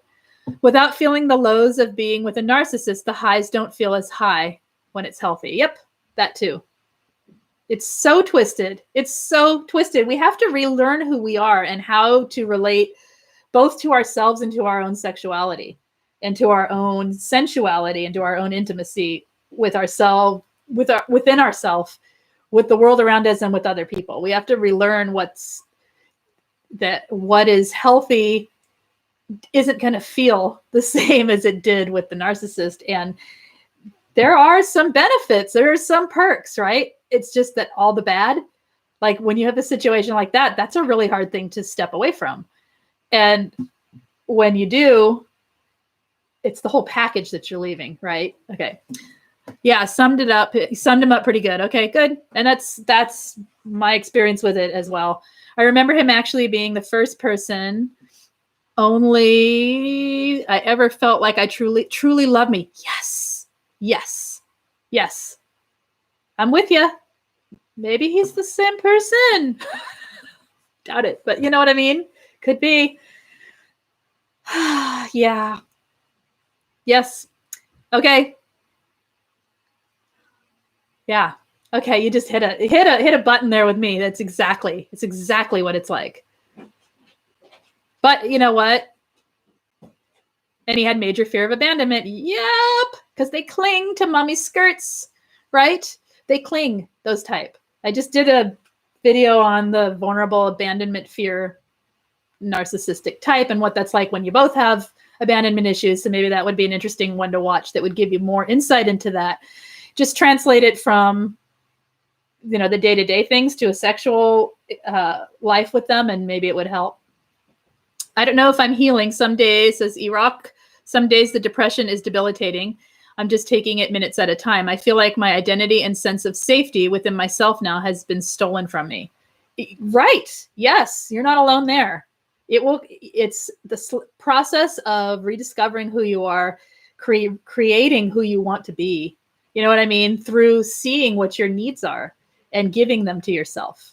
Without feeling the lows of being with a narcissist, the highs don't feel as high when it's healthy. Yep. That too. It's so twisted. It's so twisted. We have to relearn who we are and how to relate both to ourselves and to our own sexuality and to our own sensuality and to our own intimacy with ourselves, within ourselves, with the world around us, and with other people. We have to relearn what is healthy isn't going to feel the same as it did with the narcissist. And there are some benefits. There are some perks, right? It's just that all the bad, like when you have a situation like that, that's a really hard thing to step away from. And when you do, it's the whole package that you're leaving, right? Okay. Yeah, summed him up pretty good. Okay, good. And that's my experience with it as well. I remember him actually being the first person only I ever felt like I truly love me. Yes. Yes. Yes. I'm with you. Maybe he's the same person. Doubt it, but you know what I mean? Could be. Yeah. Yes. Okay. Yeah. Okay. You just hit a button there with me. It's exactly what it's like. But you know what? And he had major fear of abandonment. Yep. Because they cling to mommy's skirts, right? They cling, those type. I just did a video on the vulnerable abandonment fear narcissistic type and what that's like when you both have abandonment issues. So maybe that would be an interesting one to watch that would give you more insight into that. Just translate it from, the day-to-day things to a sexual life with them, and maybe it would help. I don't know if I'm healing. Some days, says Iraq, some days the depression is debilitating. I'm just taking it minutes at a time. I feel like my identity and sense of safety within myself now has been stolen from me. Right. Yes. You're not alone there. It's the process of rediscovering who you are, creating who you want to be. You know what I mean? Through seeing what your needs are and giving them to yourself.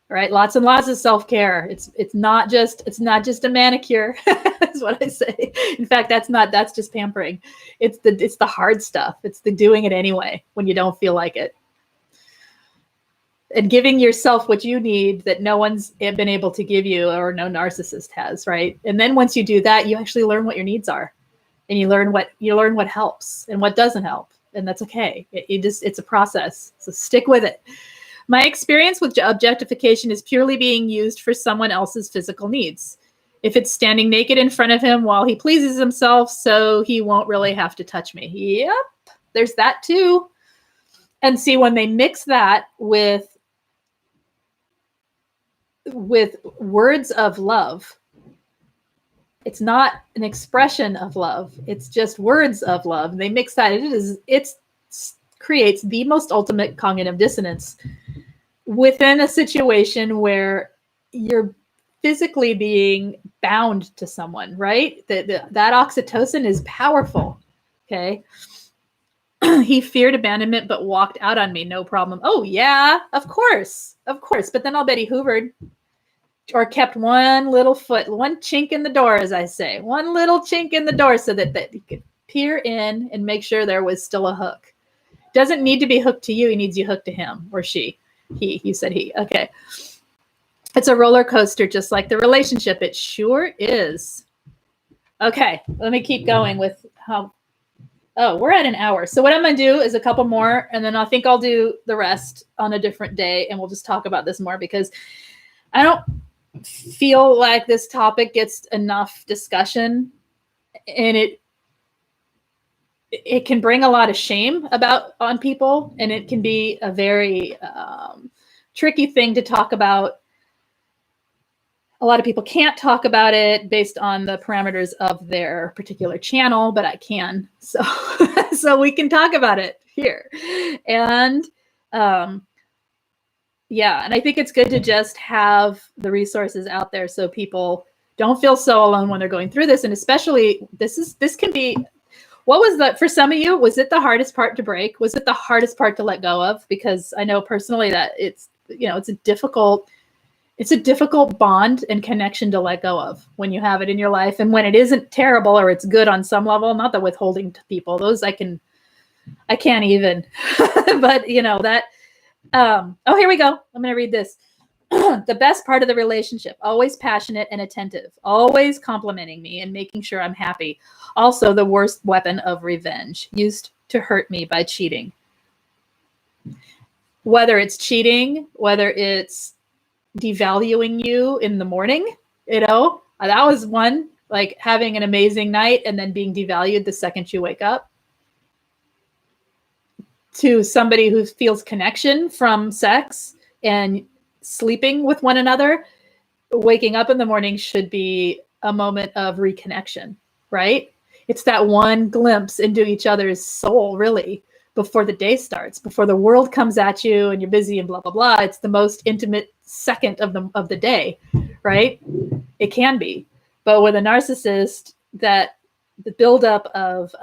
Right? Lots and lots of self-care. It's not just a manicure. That's what I say. In fact, that's just pampering. It's the hard stuff. It's the doing it anyway when you don't feel like it. And giving yourself what you need that no one's been able to give you, or no narcissist has, right? And then once you do that, you actually learn what your needs are. And you learn what helps and what doesn't help. And that's okay. It's a process. So stick with it. My experience with objectification is purely being used for someone else's physical needs. If it's standing naked in front of him while he pleases himself, so he won't really have to touch me. Yep, there's that too. And see, when they mix that with words of love, It's not an expression of love. It's just words of love. They mix that. It creates the most ultimate cognitive dissonance within a situation where you're physically being bound to someone, right? That oxytocin is powerful. Okay. He feared abandonment, but walked out on me. No problem. Oh yeah, of course. But then I'll bet he hoovered or kept one little foot, one chink in the door, as I say, one little chink in the door so that he could peer in and make sure there was still a hook. Doesn't need to be hooked to you. He needs you hooked to him or she. You said he. Okay. It's a roller coaster, just like the relationship. It sure is. Okay. Let me keep going with how. Oh, we're at an hour. So what I'm going to do is a couple more, and then I think I'll do the rest on a different day, and we'll just talk about this more because I don't feel like this topic gets enough discussion, and it can bring a lot of shame on people, and it can be a very tricky thing to talk about. A lot of people can't talk about it based on the parameters of their particular channel, but I can. So, so we can talk about it here. And yeah, and I think it's good to just have the resources out there so people don't feel so alone when they're going through this. And especially this can be, what was for some of you, was it the hardest part to break? Was it the hardest part to let go of? Because I know personally that it's a difficult bond and connection to let go of when you have it in your life. And when it isn't terrible or it's good on some level, not the withholding to people, those I can't even, but oh, here we go. I'm going to read this. The best part of the relationship, always passionate and attentive, always complimenting me and making sure I'm happy. Also the worst weapon of revenge, used to hurt me by cheating. Whether it's cheating, whether it's devaluing you in the morning, that was one, like having an amazing night and then being devalued the second you wake up. To somebody who feels connection from sex and sleeping with one another, waking up in the morning should be a moment of reconnection, right? It's that one glimpse into each other's soul, really, before the day starts, before the world comes at you and you're busy and blah, blah, blah. It's the most intimate second of the day, right? It can be. But with a narcissist, the buildup of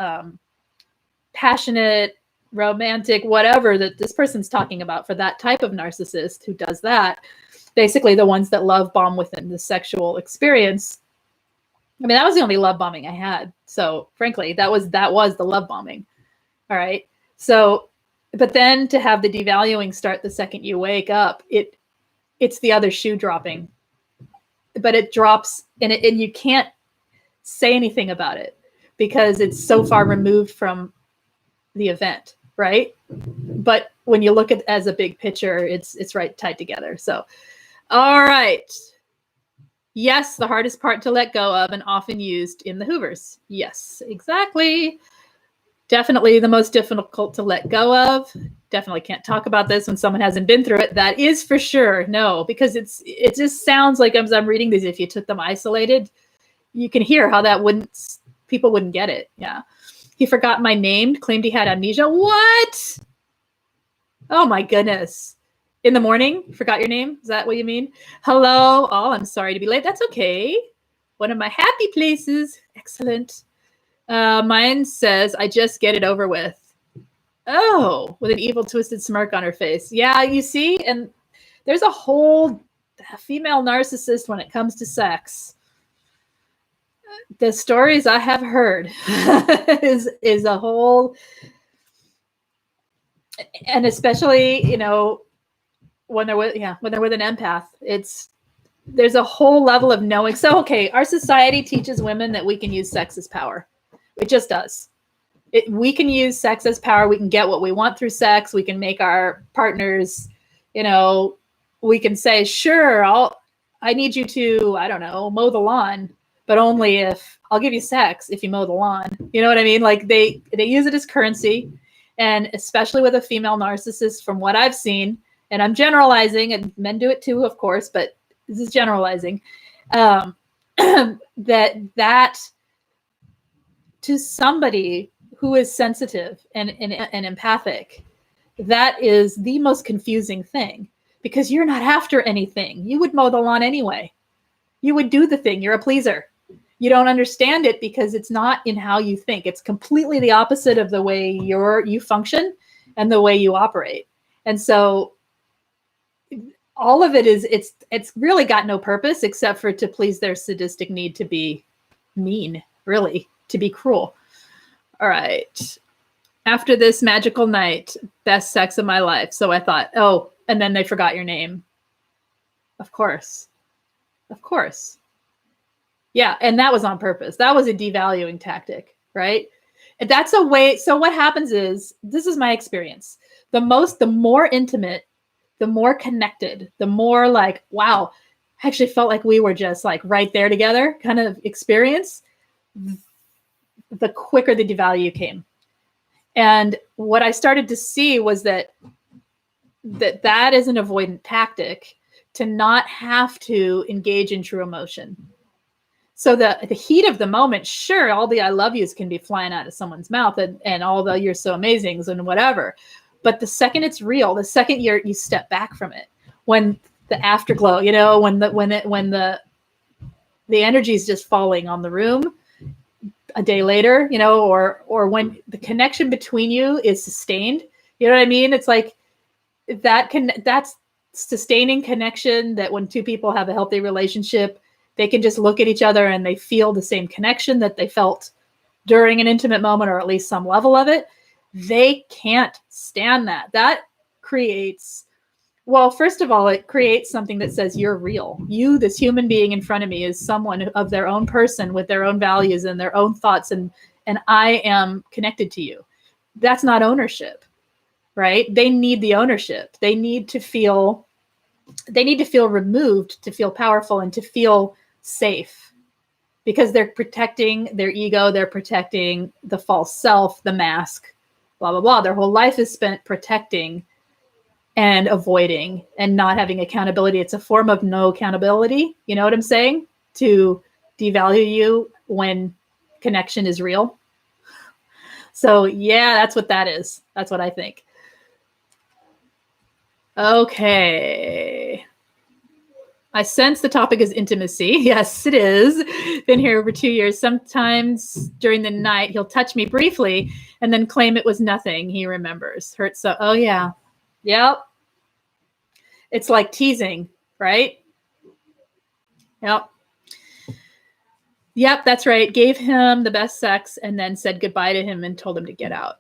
passionate, romantic, whatever that this person's talking about for that type of narcissist who does that, basically the ones that love bomb within the sexual experience. I mean, that was the only love bombing I had. So frankly, that was the love bombing. All right. So, but then to have the devaluing start the second you wake up, it's the other shoe dropping, but it drops and you can't say anything about it because it's so far removed from the event, right? But when you look at it as a big picture, it's right tied together. So, all right. Yes, the hardest part to let go of and often used in the Hoovers. Yes, exactly. Definitely the most difficult to let go of. Definitely can't talk about this when someone hasn't been through it. That is for sure. No, because it just sounds like as I'm reading these, if you took them isolated, you can hear how people wouldn't get it. Yeah. He forgot my name, claimed he had amnesia. What? Oh my goodness. In the morning, forgot your name? Is that what you mean? Hello. Oh, I'm sorry to be late. That's okay. One of my happy places. Excellent. Mine says, I just get it over with. Oh, with an evil twisted smirk on her face. Yeah, you see, and there's a whole female narcissist when it comes to sex. The stories I have heard is a whole, and especially, when they're with an empath, there's a whole level of knowing. So, okay, our society teaches women that we can use sex as power. It just does. We can use sex as power. We can get what we want through sex. We can make our partners, we can say, sure, I need you to, I don't know, mow the lawn, but only if I'll give you sex if you mow the lawn. You know what I mean? Like they use it as currency. And especially with a female narcissist, from what I've seen, and I'm generalizing, and men do it too, of course, but this is generalizing. that to somebody who is sensitive and empathic, that is the most confusing thing, because you're not after anything. You would mow the lawn anyway. You would do the thing. You're a pleaser. You don't understand it because it's not in how you think. It's completely the opposite of the way you function and the way you operate. And so all of it is, it's really got no purpose except for to please their sadistic need to be mean, really, to be cruel. All right. After this magical night, best sex of my life. So I thought, oh, and then they forgot your name. Of course. Of course. Yeah. And that was on purpose. That was a devaluing tactic, right? And that's a way. So what happens is, this is my experience. The more intimate, the more connected, the more like, wow, I actually felt like we were just like right there together kind of experience, the quicker the devalue came. And what I started to see was that is an avoidant tactic to not have to engage in true emotion. So the heat of the moment, sure, all the I love yous can be flying out of someone's mouth and all the you're so amazing and whatever. But the second it's real, the second you step back from it, when the afterglow, when the energy is just falling on the room a day later, or when the connection between you is sustained, you know what I mean? It's like that's sustaining connection, that when two people have a healthy relationship, they can just look at each other and they feel the same connection that they felt during an intimate moment, or at least some level of it. They can't stand that. That creates, well, first of all, it creates something that says you're real. You, this human being in front of me, is someone of their own person with their own values and their own thoughts, and I am connected to you. That's not ownership, right? They need the ownership. They need to feel removed, to feel powerful, and to feel safe, because they're protecting their ego. They're protecting the false self, the mask, blah, blah, blah. Their whole life is spent protecting and avoiding and not having accountability. It's a form of no accountability. You know what I'm saying? To devalue you when connection is real. So yeah, that's what that is. That's what I think. Okay. I sense the topic is intimacy. Yes, it is. Been here over 2 years. Sometimes during the night, he'll touch me briefly and then claim it was nothing. He remembers. Hurt so. Oh, yeah. Yep. It's like teasing, right? Yep. Yep, that's right. Gave him the best sex and then said goodbye to him and told him to get out.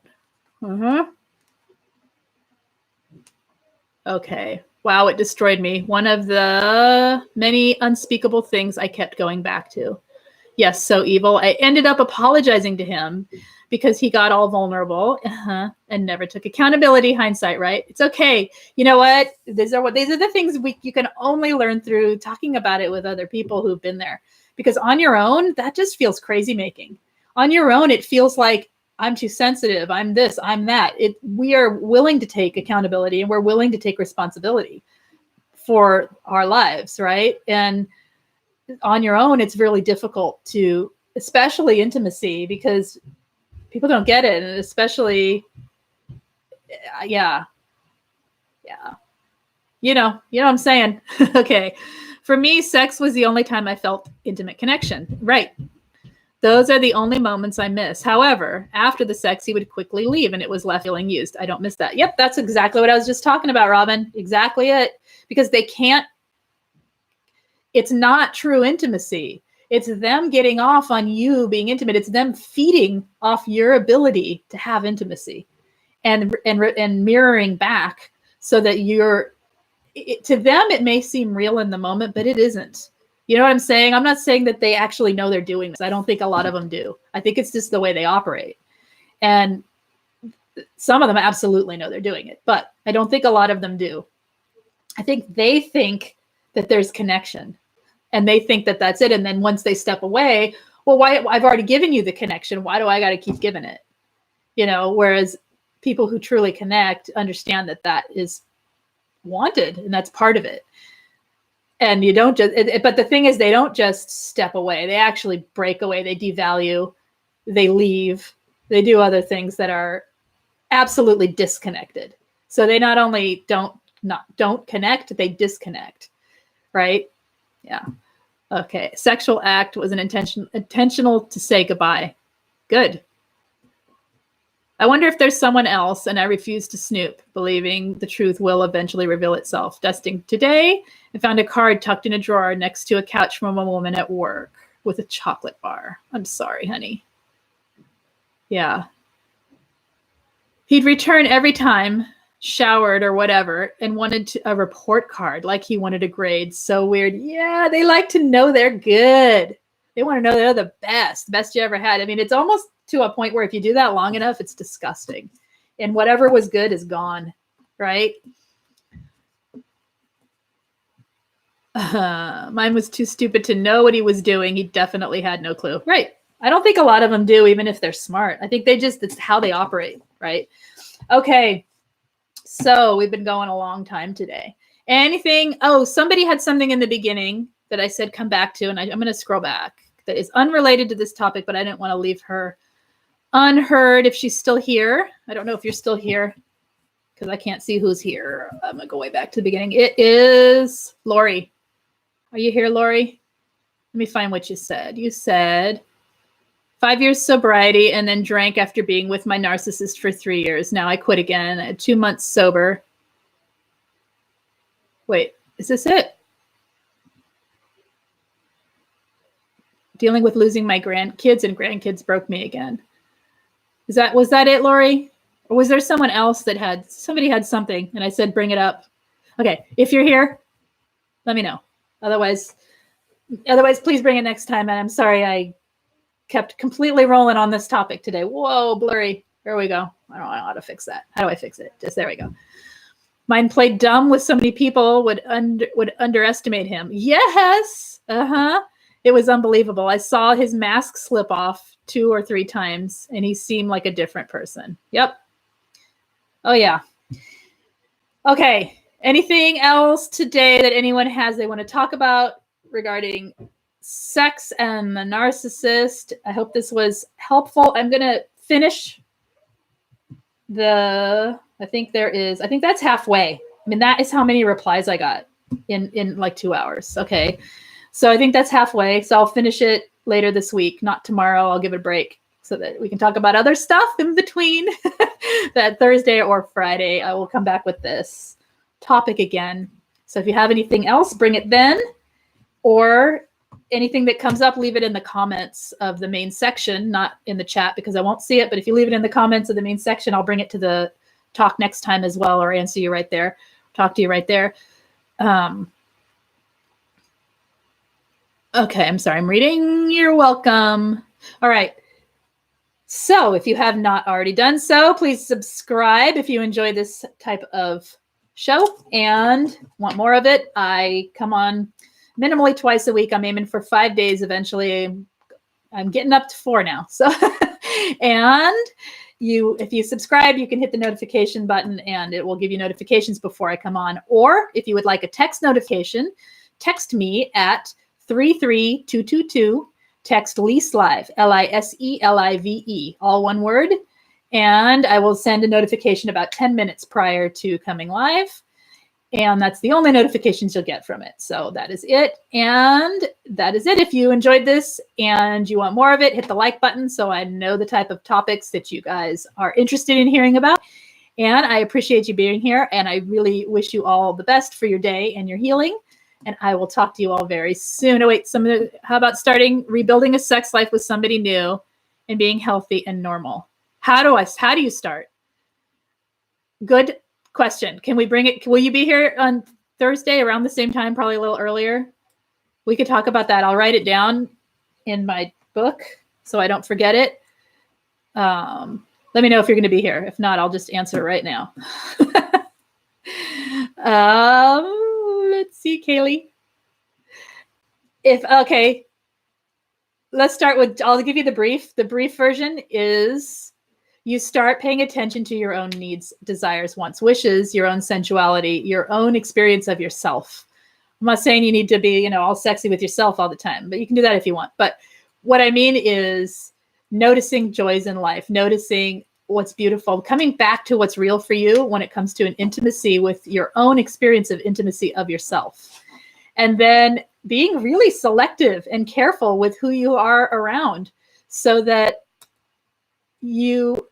Okay. Wow, it destroyed me. One of the many unspeakable things I kept going back to. Yes, so evil. I ended up apologizing to him because he got all vulnerable and never took accountability. Hindsight, right? It's okay. You know what? These are the things you can only learn through talking about it with other people who've been there. Because on your own, that just feels crazy making. On your own, it feels like I'm too sensitive. I'm this, I'm that. We are willing to take accountability and we're willing to take responsibility for our lives, right? And on your own, it's really difficult to, especially intimacy, because people don't get it. And especially, yeah. You know what I'm saying? Okay. For me, sex was the only time I felt intimate connection. Right. Those are the only moments I miss. However, after the sex, he would quickly leave and it was left feeling used. I don't miss that. Yep, that's exactly what I was just talking about, Robin. Exactly it. Because they can't, it's not true intimacy. It's them getting off on you being intimate. It's them feeding off your ability to have intimacy and mirroring back so that to them, it may seem real in the moment, but it isn't. You know what I'm saying? I'm not saying that they actually know they're doing this. I don't think a lot of them do. I think it's just the way they operate. And some of them absolutely know they're doing it, but I don't think a lot of them do. I think they think that there's connection and they think that that's it. And then once they step away, well, why? I've already given you the connection. Why do I got to keep giving it? Whereas people who truly connect understand that that is wanted and that's part of it. And you don't just, but the thing is, they don't just step away. They actually break away. They devalue, they leave, they do other things that are absolutely disconnected. So they not only don't connect, they disconnect, right? Yeah. Okay. Sexual act was an intentional to say goodbye. Good. I wonder if there's someone else, and I refuse to snoop, believing the truth will eventually reveal itself. Dusting today, I found a card tucked in a drawer next to a couch from a woman at work with a chocolate bar. I'm sorry, honey. Yeah. He'd return every time, showered or whatever, and wanted a report card, like he wanted a grade. So weird. Yeah, they like to know they're good. They want to know they're the best you ever had. I mean, it's almost to a point where if you do that long enough, it's disgusting. And whatever was good is gone, right? Mine was too stupid to know what he was doing. He definitely had no clue. Right. I don't think a lot of them do, even if they're smart. I think it's how they operate, right? Okay. So we've been going a long time today. Anything? Oh, somebody had something in the beginning that I said come back to, and I'm going to scroll back, that is unrelated to this topic, but I didn't want to leave her unheard if she's still here. I don't know if you're still here because I can't see who's here. I'm going to go way back to the beginning. It is Lori. Are you here, Lori? Let me find what you said. You said 5 years sobriety and then drank after being with my narcissist for 3 years. Now I quit again. I had 2 months sober. Wait, is this it? Dealing with losing my kids and grandkids broke me again. Was that it, Lori? Or was there someone else that somebody had something and I said, bring it up? Okay. If you're here, let me know. Otherwise, please bring it next time. And I'm sorry, I kept completely rolling on this topic today. Whoa, blurry. There we go. I don't know how to fix that. How do I fix it? Just there we go. Mine played dumb with so many people would underestimate him. Yes. It was unbelievable. I saw his mask slip off 2 or 3 times and he seemed like a different person. Yep. Oh yeah. Okay. Anything else today that anyone has they want to talk about regarding sex and the narcissist? I hope this was helpful. I'm going to finish I think that's halfway. I mean, that is how many replies I got in like 2 hours. Okay. So I think that's halfway. So I'll finish it later this week, not tomorrow. I'll give it a break so that we can talk about other stuff in between. That Thursday or Friday, I will come back with this topic again. So if you have anything else, bring it then, or anything that comes up, leave it in the comments of the main section, not in the chat because I won't see it. But if you leave it in the comments of the main section, I'll bring it to the talk next time as well, or answer you right there, talk to you right there. Okay, I'm sorry, I'm reading. You're welcome. All right. So if you have not already done so, please subscribe if you enjoy this type of show and want more of it. I come on minimally twice a week. I'm aiming for 5 days eventually. I'm getting up to 4 now. So, and if you subscribe, you can hit the notification button and it will give you notifications before I come on. Or if you would like a text notification, text me at 33222. Text Lise Live, LISELIVE, all one word. And I will send a notification about 10 minutes prior to coming live. And that's the only notifications you'll get from it. So that is it. And that is it. If you enjoyed this and you want more of it, hit the like button so I know the type of topics that you guys are interested in hearing about. And I appreciate you being here. And I really wish you all the best for your day and your healing. And I will talk to you all very soon. Oh, wait, how about rebuilding a sex life with somebody new and being healthy and normal? How do you start? Good question. Can we bring it? Will you be here on Thursday around the same time, probably a little earlier? We could talk about that. I'll write it down in my book so I don't forget it. Let me know if you're going to be here. If not, I'll just answer right now. Let's see, Kaylee. Okay. Let's start with, I'll give you the brief. The brief version is you start paying attention to your own needs, desires, wants, wishes, your own sensuality, your own experience of yourself. I'm not saying you need to be, all sexy with yourself all the time, but you can do that if you want. But what I mean is noticing joys in life, noticing what's beautiful, coming back to what's real for you when it comes to an intimacy with your own experience of intimacy of yourself. And then being really selective and careful with who you are around so that you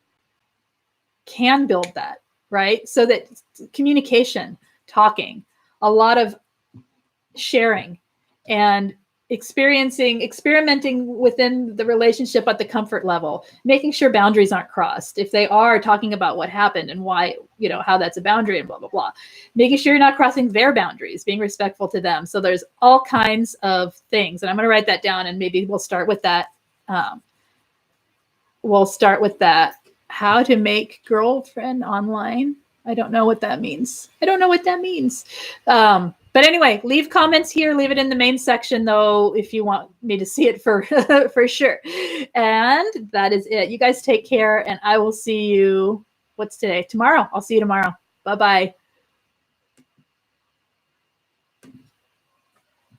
can build that, right? So that communication, talking, a lot of sharing, and experimenting within the relationship at the comfort level, making sure boundaries aren't crossed. If they are, talking about what happened and why, how that's a boundary and blah, blah, blah. Making sure you're not crossing their boundaries, being respectful to them. So there's all kinds of things. And I'm going to write that down, and maybe we'll start with that. How to make girlfriend online. I don't know what that means. But anyway, leave comments here. Leave it in the main section, though, if you want me to see it for sure. And that is it. You guys take care, and I will see you. What's today? Tomorrow. I'll see you tomorrow. Bye-bye.